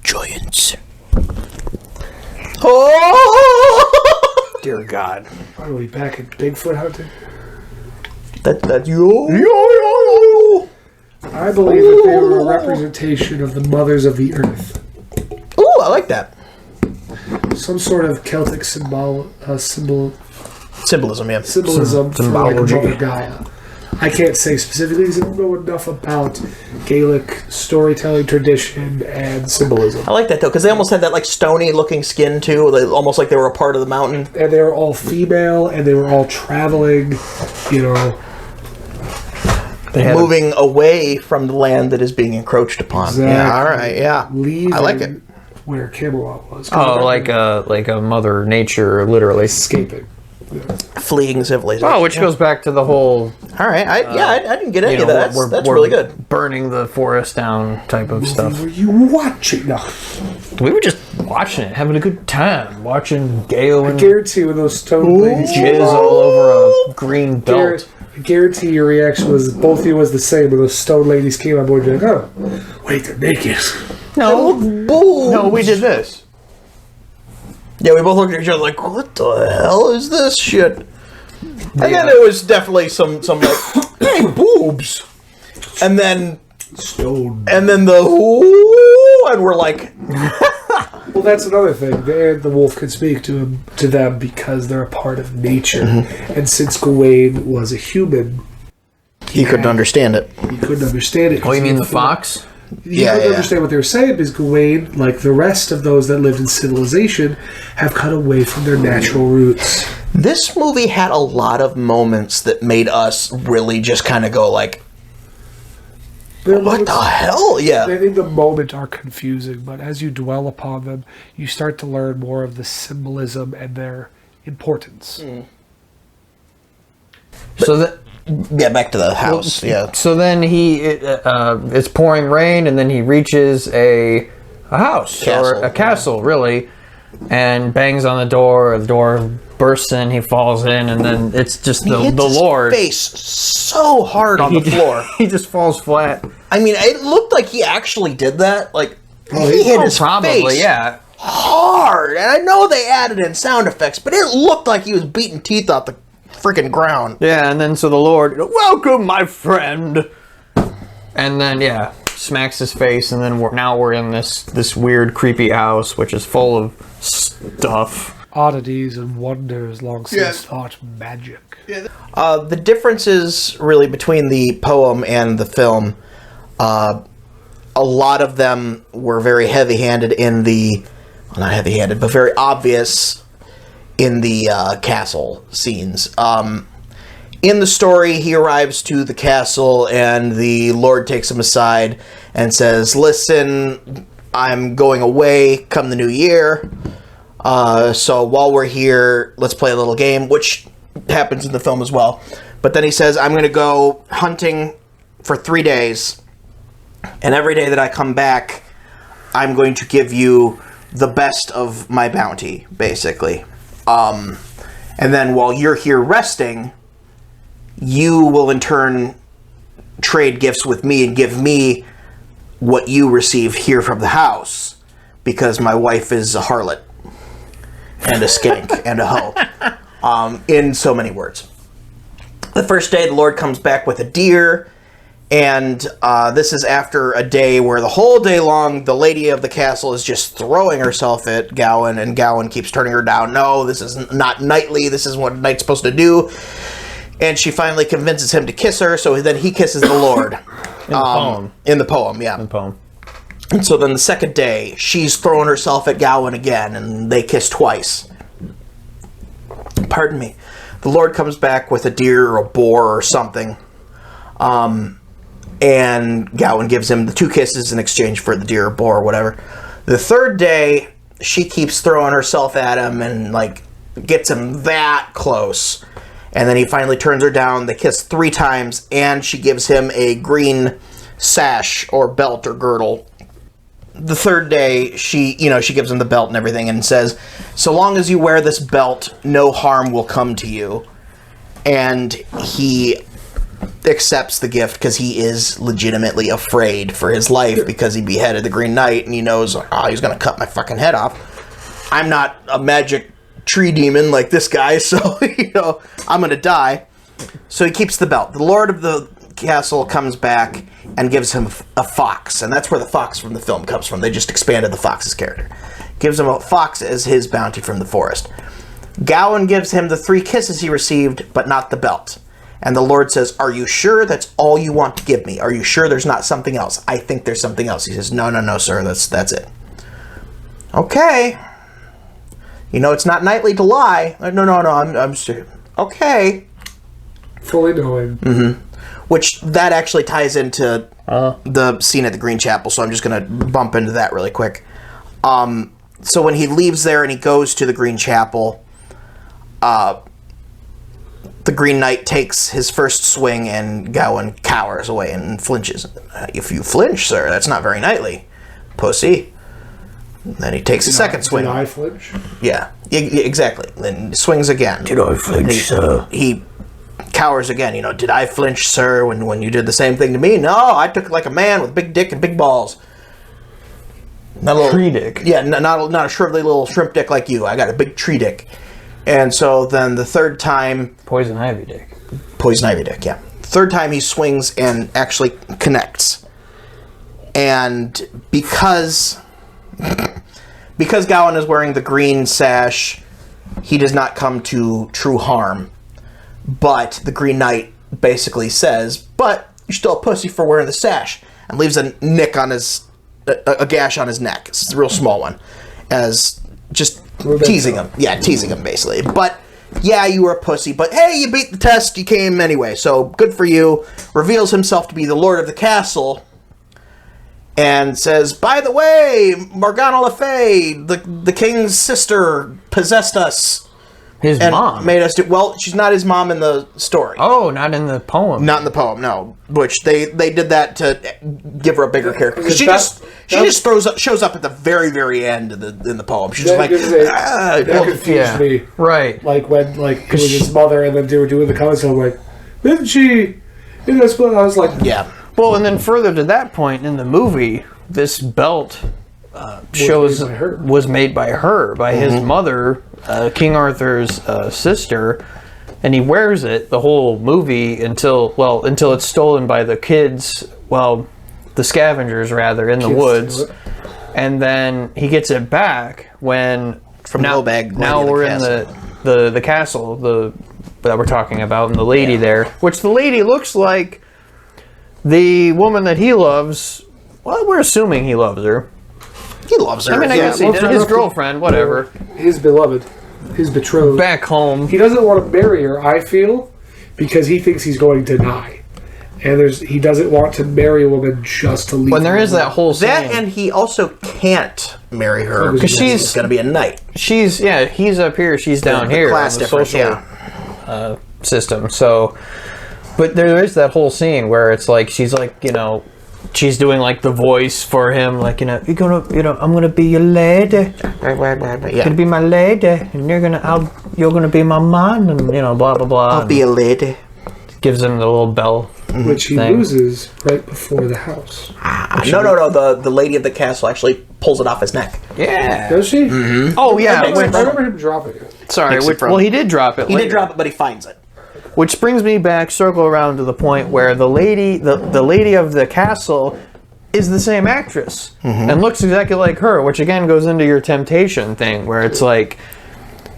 Giants. Oh! Dear God. Are we back at Bigfoot hunting? That's you. I believe that they were a representation of the mothers of the earth. Ooh, I like that. Some sort of Celtic symbolism Symbolism, yeah. for like Mother Gaia. I can't say specifically because I don't know enough about Gaelic storytelling tradition and symbolism. I like that though, because they almost had that like stony looking skin too, almost like they were a part of the mountain. And they were all female, and they were all traveling, Moving away from the land that is being encroached upon. Exactly. Yeah, all right, yeah. Leaving I like it. where Camelot was. Oh, like a Mother Nature, literally. Escaping. Fleeing civilization. Oh, which goes back to the whole. All right, I didn't get any of that. That's we're really good. Burning the forest down type of stuff. Were you watching? No. We were just watching it, having a good time, watching Gale I and guarantee when those stone ladies jizz all over a green belt. I guarantee your reaction was both of you was the same when those stone ladies came on board. You're like, oh, wait, they're naked. No, we did this. Yeah, we both looked at each other like, what the hell is this shit? And then it was definitely some like, hey, boobs. And then Stone. and then the ooh, and we're like, Well, that's another thing. The wolf can speak to them because they're a part of nature. And since Gawain was a human, he couldn't understand it. he couldn't understand it. Oh, you mean the fox? He couldn't understand what they were saying because Gawain, like the rest of those that lived in civilization, have cut away from their natural roots. This movie had a lot of moments that made us really just kind of go like, what the hell? Yeah. I think the moment are confusing, but as you dwell upon them, you start to learn more of the symbolism and their importance. So that. Yeah, back to the house. Yeah. So then it's pouring rain, and then he reaches a house Castle, or a castle, really, and bangs on the door. The door bursts in. He falls in, and then it's just the Lord. His face so hard on the floor. He just falls flat. I mean, it looked like he actually did that. Like he hit his face hard, and I know they added in sound effects, but it looked like he was beating teeth off the freaking ground. Yeah, and then so the Lord, welcome, my friend, and then smacks his face, and then we're in this weird, creepy house, which is full of stuff. oddities and wonders long since thought magic. The differences really between the poem and the film, a lot of them were very heavy-handed in the, well, not heavy-handed, but very obvious in the castle scenes. In the story, he arrives to the castle and the Lord takes him aside and says, listen, I'm going away come the new year. So while we're here, let's play a little game, which happens in the film as well. But then he says, I'm going to go hunting for 3 days, and every day that I come back, I'm going to give you the best of my bounty, basically. And then while you're here resting, you will in turn trade gifts with me and give me what you receive here from the house, because my wife is a harlot and a skank and a hoe, in so many words. The first day, the Lord comes back with a deer, and this is after a day where the whole day long the lady of the castle is just throwing herself at Gawain, and Gawain keeps turning her down. No, this is not knightly. This is what a knight's supposed to do. And she finally convinces him to kiss her, so then he kisses the Lord. In the poem. In the poem, yeah. In the poem. And so then the second day, she's throwing herself at Gawain again, and they kiss twice. Pardon me. The Lord comes back with a deer or a boar or something. And Gawain gives him the 2 kisses in exchange for the deer or boar or whatever. The third day, she keeps throwing herself at him and, like, gets him that close. And then he finally turns her down. They kiss 3 times, and she gives him a green sash or belt or girdle. The third day, she gives him the belt and everything and says, so long as you wear this belt, no harm will come to you. And he accepts the gift because he is legitimately afraid for his life because he beheaded the Green Knight, and he knows, oh, he's going to cut my fucking head off. I'm not a magic tree demon like this guy, so, I'm going to die. So he keeps the belt. The Lord of the castle comes back and gives him a fox, and that's where the fox from the film comes from. They just expanded the fox's character. Gives him a fox as his bounty from the forest. Gawain gives him the 3 kisses he received, but not the belt. And the Lord says, are you sure that's all you want to give me? Are you sure there's not something else? I think there's something else. He says, no, sir, that's it. Okay. It's not knightly to lie. No, I'm serious. Okay. Fully knowing. Mm-hmm. Which, that actually ties into the scene at the Green Chapel, so I'm just going to bump into that really quick. So when he leaves there and he goes to the Green Chapel, the Green Knight takes his first swing and Gawain cowers away and flinches. If you flinch, sir, that's not very knightly. Pussy. Then he takes a second swing. Did I flinch? Yeah, exactly. Then swings again. Did I flinch, sir? He cowers again. Did I flinch, sir, when you did the same thing to me? No, I took it like a man with a big dick and big balls. Not a little tree dick. Yeah, not a shrivelly little shrimp dick like you. I got a big tree dick. And so then the third time... Poison ivy dick. Poison ivy dick, yeah. Third time he swings and actually connects. And because Gawain is wearing the green sash, he does not come to true harm. But the Green Knight basically says, but you're still a pussy for wearing the sash. And leaves a nick on a gash on his neck. It's a real small one. As just teasing him. Yeah, teasing him, basically. But, yeah, you were a pussy, but hey, you beat the test, you came anyway, so good for you. Reveals himself to be the Lord of the Castle, and says, by the way, Morgana Le Fay, the king's sister, possessed us. His mom? Made us do... Well, she's not his mom in the story. Oh, not in the poem. Not in the poem, no. Which they did that to give her a bigger character. Because she just shows up at the very, very end in the poem. She's just like... That confused me. Right. Like, when it was his mother, and then they were doing the comments, I'm like, isn't she... I was like... Yeah. Well, and then further to that point, in the movie, this belt was made by her, by his mother, King Arthur's sister, and he wears it the whole movie until it's stolen by the kids, the scavengers rather, in the woods, and then he gets it back when from Lowbag. Now we're in the castle that we're talking about, and the lady there, which the lady looks like the woman that he loves. Well, we're assuming he loves her. He loves her. I mean, I guess he did. His girlfriend, whatever. His beloved. His betrothed. Back home. He doesn't want to marry her, I feel, because he thinks he's going to die. And he doesn't want to marry a woman just to leave. When there is that whole scene. That, and he also can't marry her Because she's going to be a knight. He's up here, she's down here. Class on the difference, social system. So, but there is that whole scene where it's like she's like, she's doing like the voice for him, like I'm gonna be your lady. You're gonna be my lady, and you're gonna be my man, and blah blah blah. I'll be a lady. Gives him the little bell, which he loses right before the house. No. The lady of the castle actually pulls it off his neck. Yeah. Does she? Mm-hmm. Oh yeah. I remember him dropping it. Sorry. Well, he did drop it. He did drop it, but he finds it. Which brings me back, circle around to the point where the lady of the castle is the same actress and looks exactly like her, which again goes into your temptation thing, where it's like,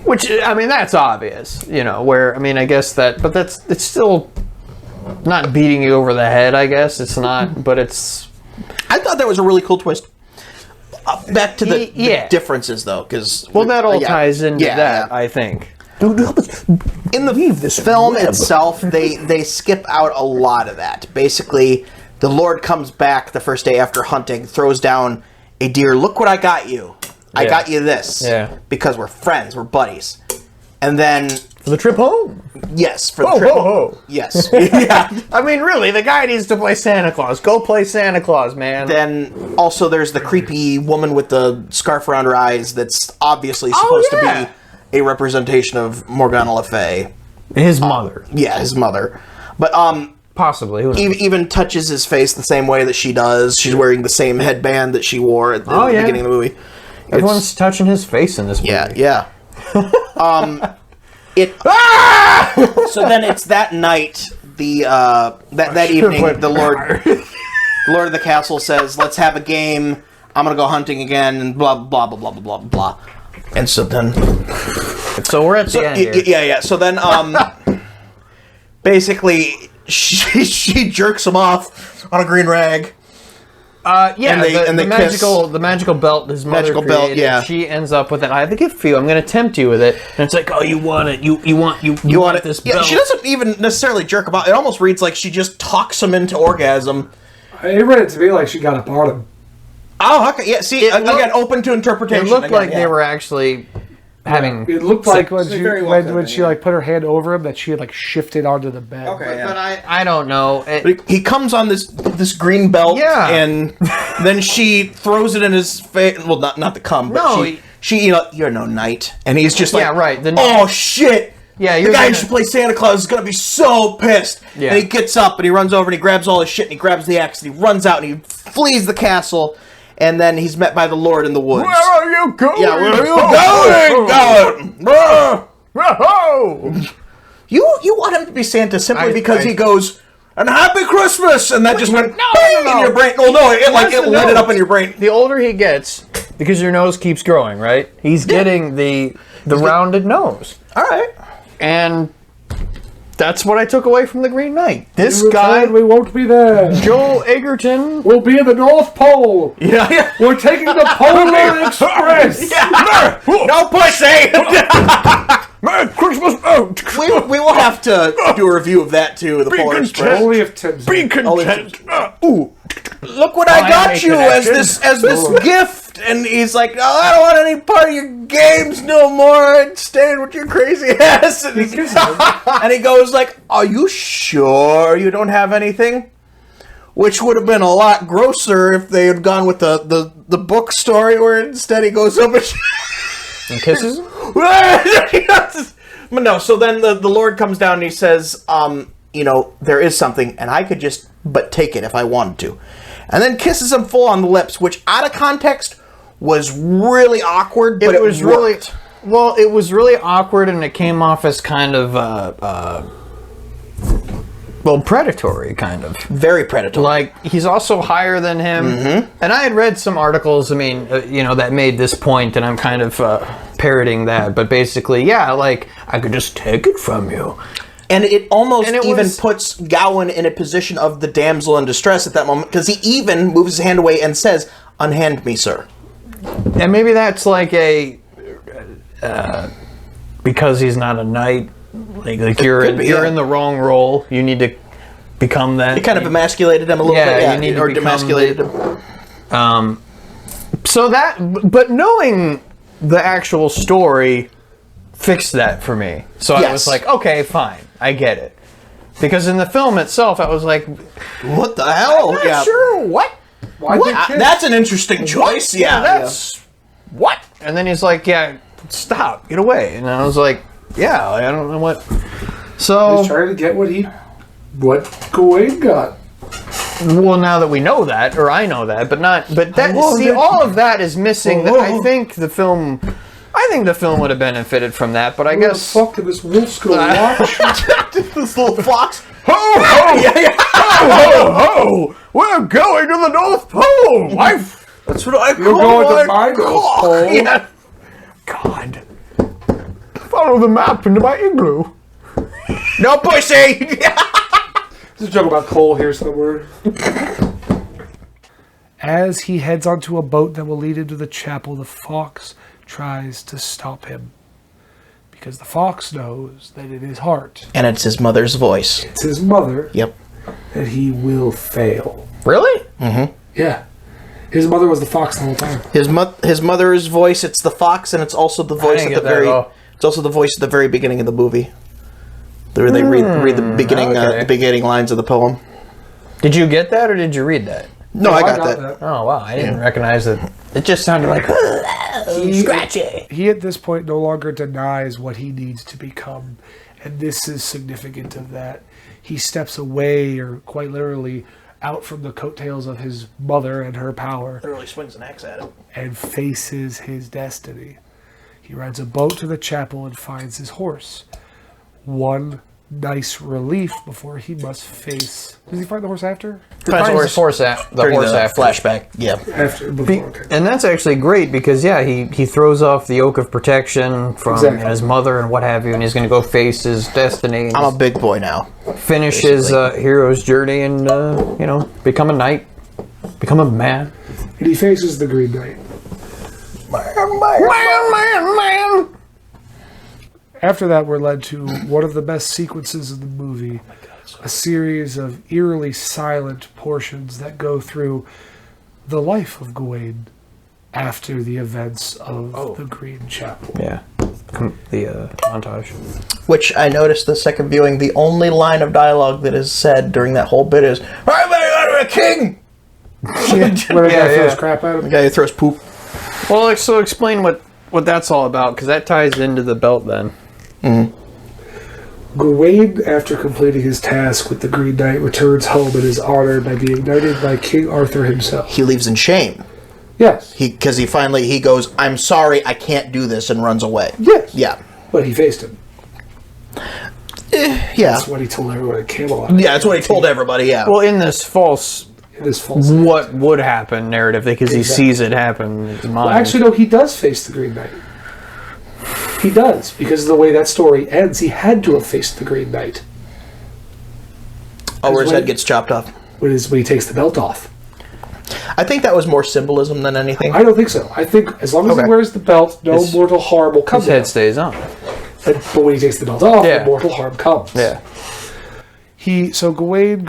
which I mean that's obvious, where I mean I guess that, but it's still not beating you over the head. I guess it's not, but it's. I thought that was a really cool twist. Back to the differences though, because that all ties into that. I think. In the film itself, they skip out a lot of that. Basically, the Lord comes back the first day after hunting, throws down a deer. Look what I got you. I got you this. Yeah. Because we're friends, we're buddies. And then for the trip home. Yes, for the trip home. Yes. Yeah. I mean, really, the guy needs to play Santa Claus. Go play Santa Claus, man. Then also there's the creepy woman with the scarf around her eyes that's obviously supposed to be a representation of Morgana Le Fay. His mother. Yeah, his mother. But possibly. Even touches his face the same way that she does. She's wearing the same headband that she wore at the beginning of the movie. Everyone's touching his face in this movie. Yeah. So then it's that night, that evening, the Lord of the Castle says, "Let's have a game. I'm gonna go hunting again," and blah blah blah blah blah blah blah. And so then, we're at the end here. Yeah. So then, basically, she jerks him off on a green rag. The magical belt his mother created, she ends up with it. I have a gift for you. I'm going to tempt you with it. And it's like, oh, you want it. You want this belt. She doesn't even necessarily jerk him off. It almost reads like she just talks him into orgasm. It read it to me like she got up on him. Oh, okay. Yeah, see, again, open to interpretation. It looked like they were actually having... It looked like when she put her hand over him that she had shifted onto the bed. Okay, but I don't know. He comes on this green belt, and then she throws it in his face. Well, not the cum, but she you're no knight, and he's just like, right. Oh shit! Yeah, the guy who should play Santa Claus is gonna be so pissed. Yeah. And he gets up and he runs over and he grabs all his shit and he grabs the axe and he runs out and he flees the castle. And then he's met by the Lord in the woods. Where are you going? Yeah, where are you going? You want him to be Santa simply because he goes, "And Happy Christmas," and that just went in your brain. Oh no, it lit it up in your brain. The older he gets, because your nose keeps growing, right? He's getting the rounded nose. All right, and that's what I took away from the Green Knight. This guy, we won't be there. Joel Egerton will be at the North Pole. Yeah. We're taking the Polar Express. Yeah. No pussy. Merry Christmas. We will have to do a review of that too. The Polar Express. Only if Tim's. Be content. Ooh. Look what I got you as this gift. And he's like, "No, I don't want any part of your games no more. I'm staying with your crazy ass." And, and he goes like, "Are you sure you don't have anything?" Which would have been a lot grosser if they had gone with the book story, where instead he goes up and kisses him. But no, so then the Lord comes down and he says, there is something, and I could just take it if I wanted to. And then kisses him full on the lips, which out of context was really awkward, but it was worked. It was really awkward, and it came off as kind of predatory, kind of. Very predatory. Like, he's also higher than him. Mm-hmm. And I had read some articles, that made this point, and I'm kind of parroting that, but basically, yeah, like, I could just take it from you. And it almost And it even was- puts Gawain in a position of the damsel in distress at that moment, because he even moves his hand away and says, "Unhand me, sir." And maybe that's like a because he's not a knight, like you're in the wrong role. You need to become that. It kind of emasculated him a little bit, you need to or become demasculated him. So that, but knowing the actual story fixed that for me. So I Yes. was like, okay, fine, I get it. Because in the film itself, I was like, What the hell? I'm not sure what. Why What? they kiss? That's an interesting choice. Yeah, that's what. And then he's like, yeah, stop, get away. And I was like, yeah, I don't know what. So He's trying to get what Gawain got. well, now that we know that, or I know that, but that. love See, it. all of that is missing. Whoa. I think the film would have benefited from that. But I What the guess. fuck is this wolf's gonna watch? This little fox. Ho ho! Ho ho ho! We're going to the North Pole. That's what I You're call going to my my North Pole. Yeah. God. Follow the map into my igloo. No pussy. There's a joke about coal here somewhere. As he heads onto a boat that will lead into the chapel, the fox tries to stop him. Because the fox knows that in his heart, And it's his mother's voice. it's his mother, Yep. that he will fail. Really? Yeah. His mother was the fox the whole time. His mother's voice. It's the fox, and it's also the voice didn't at the get that very. at all. It's also the voice at the very beginning of the movie. Where they read the beginning okay. the beginning lines of the poem. Did you get that, or did you read that? No, I got that. Oh wow, I didn't recognize it. It just sounded like scratchy. He at this point no longer denies what he needs to become. And this is significant of that. He steps away, or quite literally, out from the coattails of his mother and her power, Literally swings an axe at him. and faces his destiny. He rides a boat to the chapel and finds his horse. One nice relief before he must face... Does he find the horse after? Finds the horse after. Flashback. Yeah. After. Before, okay. And that's actually great because he throws off the yoke of protection from Exactly. his mother and what have you, and he's going to go face his destiny. And I'm a big boy now. finish his hero's journey and become a knight, become a man. And he faces the Green Knight. Man. After that, we're led to one of the best sequences in the movie. A series of eerily silent portions that go through the life of Gawain after the events of the Green Chapel. Yeah, the montage. Which I noticed the second viewing, the only line of dialogue that is said during that whole bit is, "I'm a king!" Where the guy throws crap at The him. guy who throws poop. Well, so explain what that's all about, because that ties into the belt then. Gawain, after completing his task with the Green Knight, returns home and is honored by being knighted by King Arthur himself. He leaves in shame. Yes. Because he finally goes, "I'm sorry, I can't do this," and runs away. Yes. Yeah. But he faced him. Yeah. That's what he told everyone at Camelot. Yeah, that's what he told everybody, yeah. Well, in this false It is false. what would happen narrative, because he Exactly. sees it happen in his mind. Well, actually, no, he does face the Green Knight. He does, because of the way that story ends. He had to have faced the Green Knight where his when- head gets chopped off. when he takes the belt off. I think that was more symbolism than anything. I don't think so. I think as long as Okay. he wears the belt, no His- mortal harm will come his to him. head stays on. But when he takes the belt off, Yeah. the mortal harm comes. Yeah. So Gawain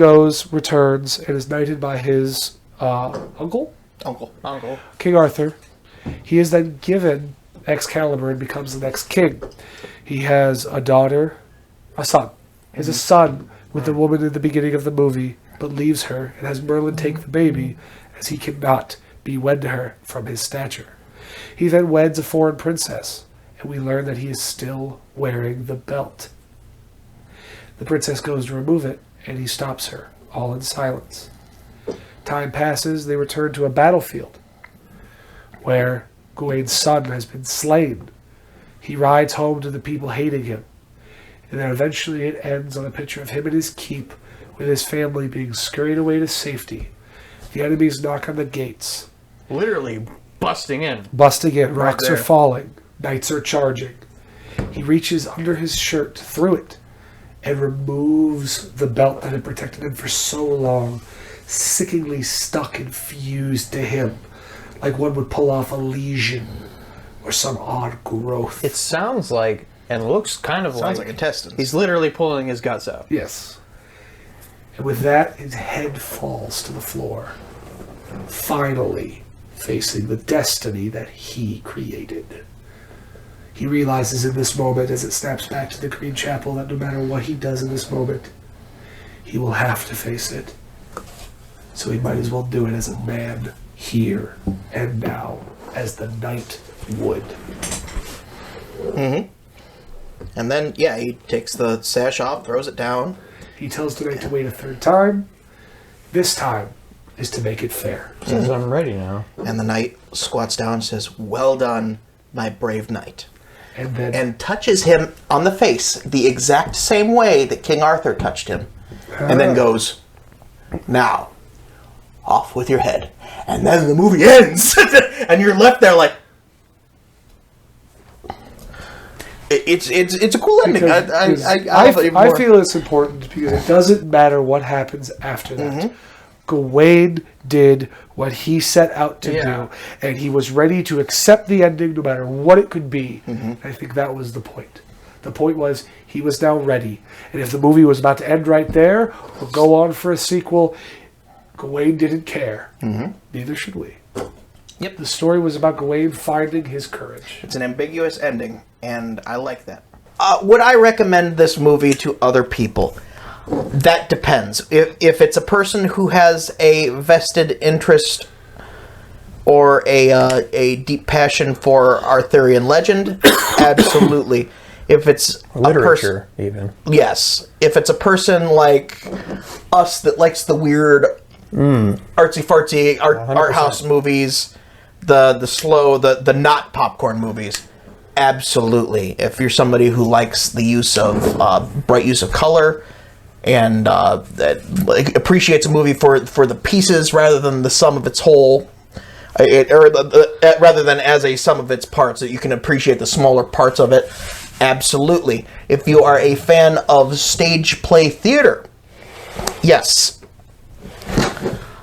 returns, and is knighted by his uncle, Uncle. King Arthur. He is then given Excalibur and becomes the next king. He has a son. He has a son with the woman in the beginning of the movie, but leaves her and has Merlin take the baby, as he cannot be wed to her from his stature. He then weds a foreign princess, and we learn that he is still wearing the belt. The princess goes to remove it, and he stops her, all in silence. Time passes, they return to a battlefield, where Gawain's son has been slain. He rides home to the people hating him, and then eventually it ends on a picture of him in his keep, with his family being scurried away to safety. The enemies knock on the gates, Literally busting in. busting in, rocks are there. falling. Knights are charging. He reaches under his shirt, through it, and removes the belt that had protected him for so long, sickeningly stuck and fused to him, like one would pull off a lesion or some odd growth. It sounds like, and looks kind of Sounds like intestines. he's literally pulling his guts out. Yes. And with that, his head falls to the floor, finally facing the destiny that he created. He realizes in this moment, as it snaps back to the Green Chapel, that no matter what he does in this moment, he will have to face it. So he might as well do it as a man, here and now, as the knight would. Mm-hmm. And then, yeah, he takes the sash off, throws it down. He tells the knight to wait a third time. This time is to make it fair. Says, I'm ready now. And the knight squats down and says, "Well done, my brave knight." And touches him on the face the exact same way that King Arthur touched him. And then goes, "Now, off with your head." And then the movie ends. And you're left there like... It's a cool ending. I feel it's important because it doesn't matter what happens after that. Mm-hmm. Gawain did what he set out to do, and he was ready to accept the ending no matter what it could be. Mm-hmm. I think that was the point. The point was he was now ready. And if the movie was about to end right there or go on for a sequel, Gawain didn't care. Mm-hmm. Neither should we. Yep. The story was about Gawain finding his courage. It's an ambiguous ending, and I like that. Would I recommend this movie to other people? That depends. If it's a person who has a vested interest or a deep passion for Arthurian legend, absolutely. If it's Literature, even. Yes. If it's a person like us that likes the weird artsy-fartsy art house movies, the slow, the not popcorn movies, absolutely. If you're somebody who likes the use of bright use of color and that appreciates a movie for the pieces rather than the sum of its whole, rather than as a sum of its parts, that you can appreciate the smaller parts of it, absolutely. If you are a fan of stage play theater, yes.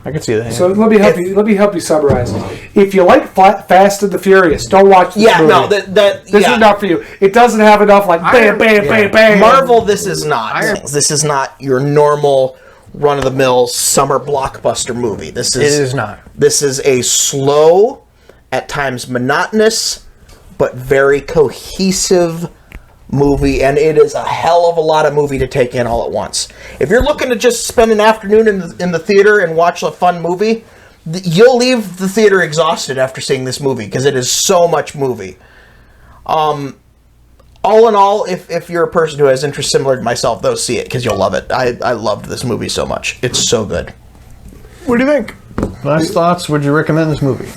I can see that. So let me help you summarize. If you like Fast and the Furious, don't watch this movie. No, this is not for you. It doesn't have enough like bam, bam, bam, bam. Marvel, this is not. This is not your normal run-of-the-mill summer blockbuster movie. It is not. This is a slow, at times monotonous, but very cohesive movie, and it is a hell of a lot of movie to take in all at once. If you're looking to just spend an afternoon in the theater and watch a fun movie, you'll leave the theater exhausted after seeing this movie because it is so much movie. All in all, if you're a person who has interests similar to myself, though, see it because you'll love it. I loved this movie so much. It's so good. What do you think? Last thoughts, would you recommend this movie?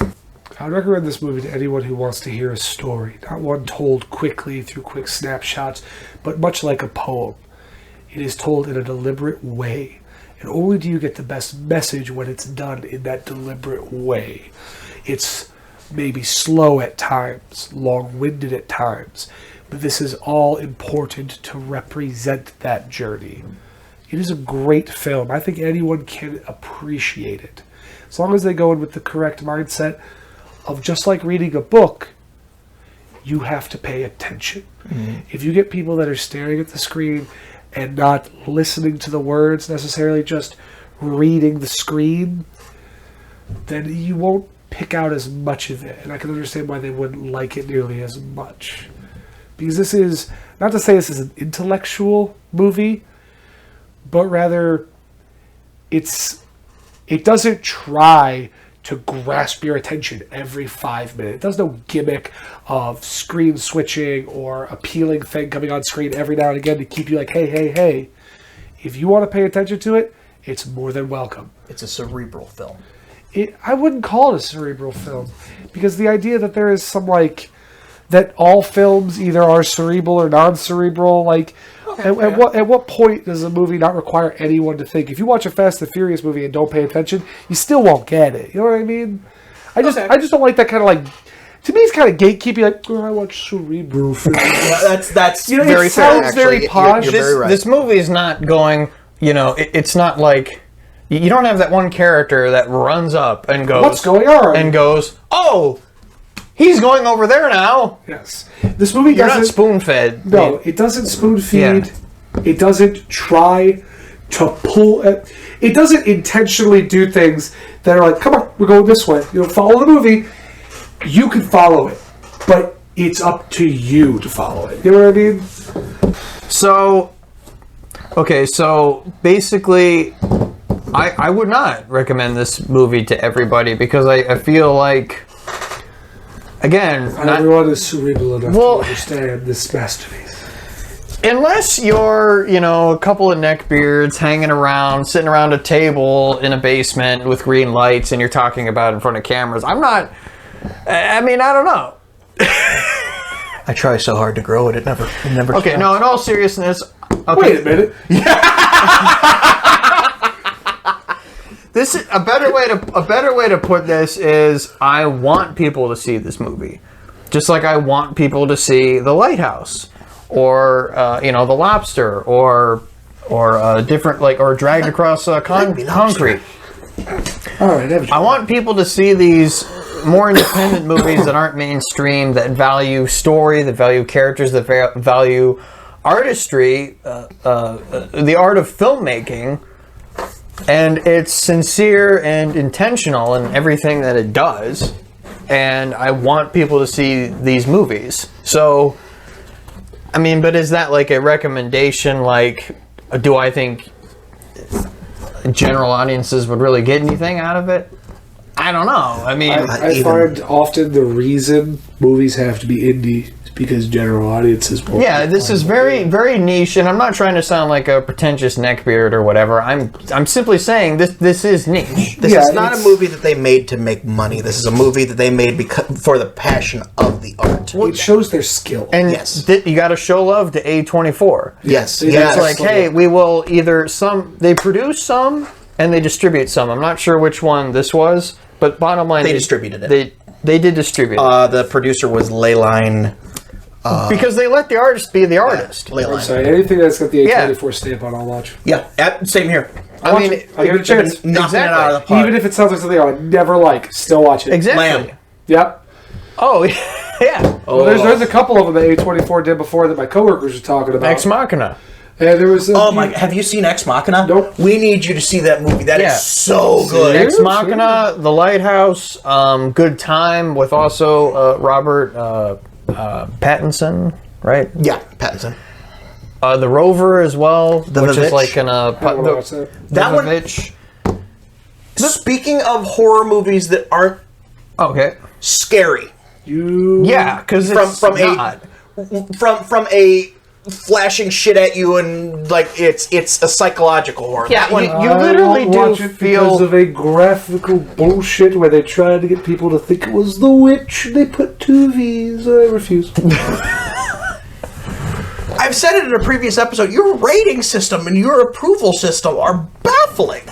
I would recommend this movie to anyone who wants to hear a story, not one told quickly through quick snapshots, but much like a poem. It is told in a deliberate way, and only do you get the best message when it's done in that deliberate way. It's maybe slow at times, long-winded at times, but this is all important to represent that journey. It is a great film. I think anyone can appreciate it. As long as they go in with the correct mindset of just like reading a book, you have to pay attention. Mm-hmm. If you get people that are staring at the screen and not listening to the words necessarily, just reading the screen, then you won't pick out as much of it. And I can understand why they wouldn't like it nearly as much. Because this is, not to say this is an intellectual movie, but rather it doesn't try to grasp your attention every 5 minutes. It does no gimmick of screen switching or appealing thing coming on screen every now and again to keep you like, hey, hey, hey. If you want to pay attention to it, it's more than welcome. It's a cerebral film. I wouldn't call it a cerebral film, because the idea that there is some that all films either are cerebral or non-cerebral, at what point does a movie not require anyone to think? If you watch a Fast and Furious movie and don't pay attention, you still won't get it. You know what I mean? I just don't like that kind of to me, it's kind of gatekeeping. Like, I watch cerebral films. That's You know, very it fair. sounds very Actually, posh. You're very right. This movie is not going. It's not like you don't have that one character that runs up and goes, What's going on? And goes, oh, he's going over there now. Yes, this movie You're doesn't not spoon-fed. No, it doesn't spoon feed. Yeah. It doesn't try to pull. It doesn't intentionally do things that are like, come on, we're going this way. Follow the movie. You can follow it, but it's up to you to follow it. You know what I mean? So basically, I would not recommend this movie to everybody because I feel like, again, Not everyone is cerebral enough to understand this masterpiece. Unless you're, a couple of neckbeards hanging around, sitting around a table in a basement with green lights and you're talking about it in front of cameras. I don't know. I try so hard to grow it. It never. Okay, stops. no, in all seriousness. Okay. Wait a minute. This is a better way to put this is I want people to see this movie. Just like I want people to see The Lighthouse or The Lobster or different or Dragged Across Concrete. All right, I want people to see these more independent movies that aren't mainstream, that value story, that value characters, that value artistry, the art of filmmaking, and it's sincere and intentional in everything that it does. And I want people to see these movies. So, but is that like a recommendation? Do I think general audiences would really get anything out of it? I don't know. I find often the reason movies have to be indie is because general audiences won't. Yeah, this is very, very niche, and I'm not trying to sound like a pretentious neckbeard or whatever. I'm simply saying this is niche. This is not a movie that they made to make money. This is a movie that they made for the passion of the art. It shows their skill. And yes, you got to show love to A24. Yes, It's like, hey, we will either they produce some and they distribute some. I'm not sure which one this was, but bottom line, they distributed it. They did distribute it. The producer was Leyline. Because they let the artist be the artist. I'm sorry, anything that's got the A24 stamp on, I'll watch. Yeah, same here. I give it a chance. Knocking it out of the park. Even if it sounds like something I would never like, still watch it. Exactly. Lamb. Yep. Oh, yeah. Well, there's a couple of them that A24 did before that my coworkers were talking about. Ex Machina. And there was. Have you seen Ex Machina? Nope. We need you to see that movie. That is so good. Ex Machina, The Lighthouse, Good Time with also Robert Pattinson, right? Yeah, Pattinson. The Rover as well, which Vivitch. is like an That one. Vivitch. Speaking of horror movies that aren't scary, because from a flashing shit at you and it's a psychological horror. Yeah, that one, you literally do watch it feel because of a graphical bullshit where they tried to get people to think it was The Witch. They put 2 V's. I refuse. I've said it in a previous episode. Your rating system and your approval system are baffling.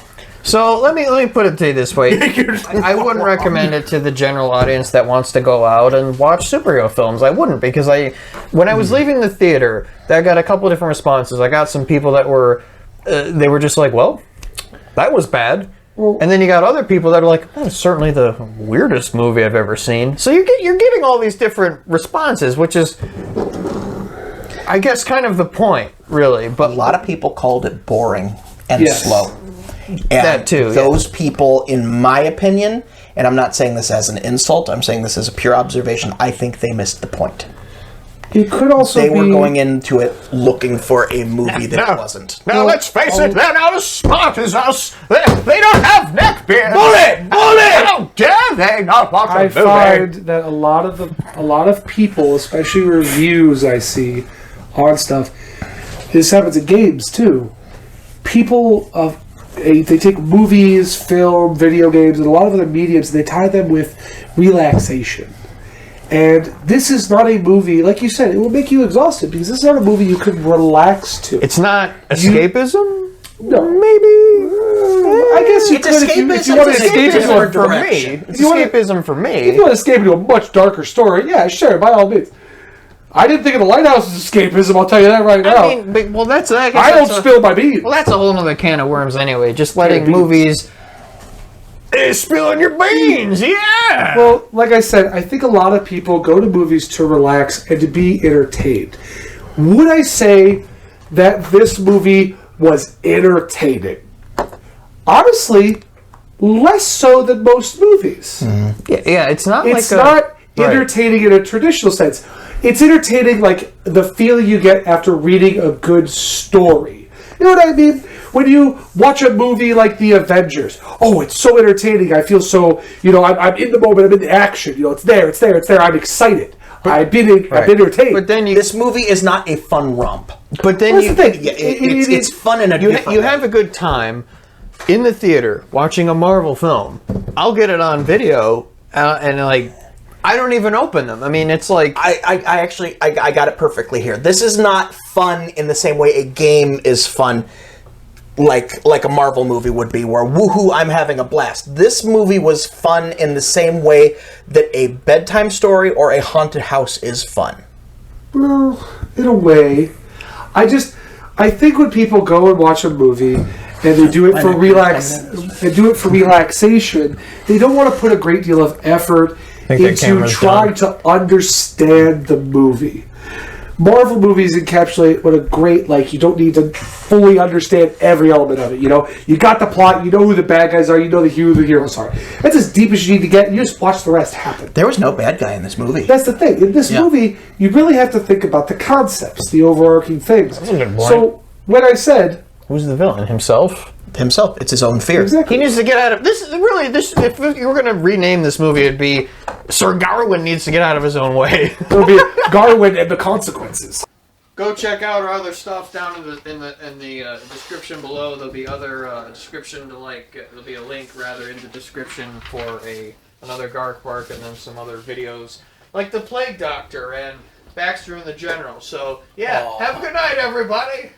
So let me put it to you this way. I wouldn't recommend it to the general audience that wants to go out and watch superhero films. I wouldn't, because when I was leaving the theater, I got a couple of different responses. I got some people that were they were just like, well, that was bad. And then you got other people that are like, that is certainly the weirdest movie I've ever seen. So you're getting all these different responses, which is, I guess, kind of the point, really. But a lot of people called it boring and slow. And that too. Those people, in my opinion, and I'm not saying this as an insult, I'm saying this as a pure observation, I think they missed the point. It could also They were going into it looking for a movie that it wasn't. Now, let's face it, they're not as smart as us. They don't have neckbeards. Bullet! How dare they not watch a movie? I find that a lot of people, especially reviews I see on stuff, this happens in games too. People they take movies, film, video games, and a lot of other mediums, and they tie them with relaxation. And this is not a movie, like you said, it will make you exhausted, because this is not a movie you can relax to. It's not escapism? No. Maybe. I guess guess you It's could if you escapism. want to It's escape into a escapism for me. direction. It's you wanna- escapism for me. If you want to escape into a much darker story, yeah, sure, by all means. I didn't think of the lighthouse as escapism. I'll tell you that right now. I mean, but, well, that's I guess I don't that's spill my beans. Well, that's a whole other can of worms anyway. Just letting beans. movies. Spilling your beans, yeah. Well, like I said, I think a lot of people go to movies to relax and to be entertained. Would I say that this movie was entertaining? Honestly, less so than most movies. Yeah, it's not It's like not entertaining in a traditional sense. It's entertaining like the feeling you get after reading a good story. You know what I mean? When you watch a movie like The Avengers, oh, it's so entertaining. I feel so, I'm in the moment. I'm in the action. It's there. I'm excited. I've been entertained. But then This movie is not a fun romp. But then That's the thing. Yeah, it's fun in a different you way. have a good time in the theater watching a Marvel film. I'll get it on video and like I don't even open them. I mean, it's like I actually got it perfectly here. This is not fun in the same way a game is fun, like a Marvel movie would be, where woohoo, I'm having a blast. This movie was fun in the same way that a bedtime story or a haunted house is fun. Well, in a way, I think when people go and watch a movie and they do it for relaxation, they don't want to put a great deal of effort into trying to understand the movie. Marvel movies encapsulate what a great, you don't need to fully understand every element of it, You got the plot, you know who the bad guys are, you know who the heroes are. That's as deep as you need to get, and you just watch the rest happen. There was no bad guy in this movie. That's the thing. In this movie, you really have to think about the concepts, the overarching things. That's a good point. So, when I said... Who's the villain? Himself? Himself. It's his own fear. Exactly. He needs to get out of this. If you were going to rename this movie, it'd be Sir Garwin needs to get out of his own way. It'll be Garwin and the Consequences. Go check out our other stuff down in the description below. There'll be other description to there'll be a link rather in the description for another Garke Barke and then some other videos like the Plague Doctor and Baxter and the General. So yeah, have a good night, everybody.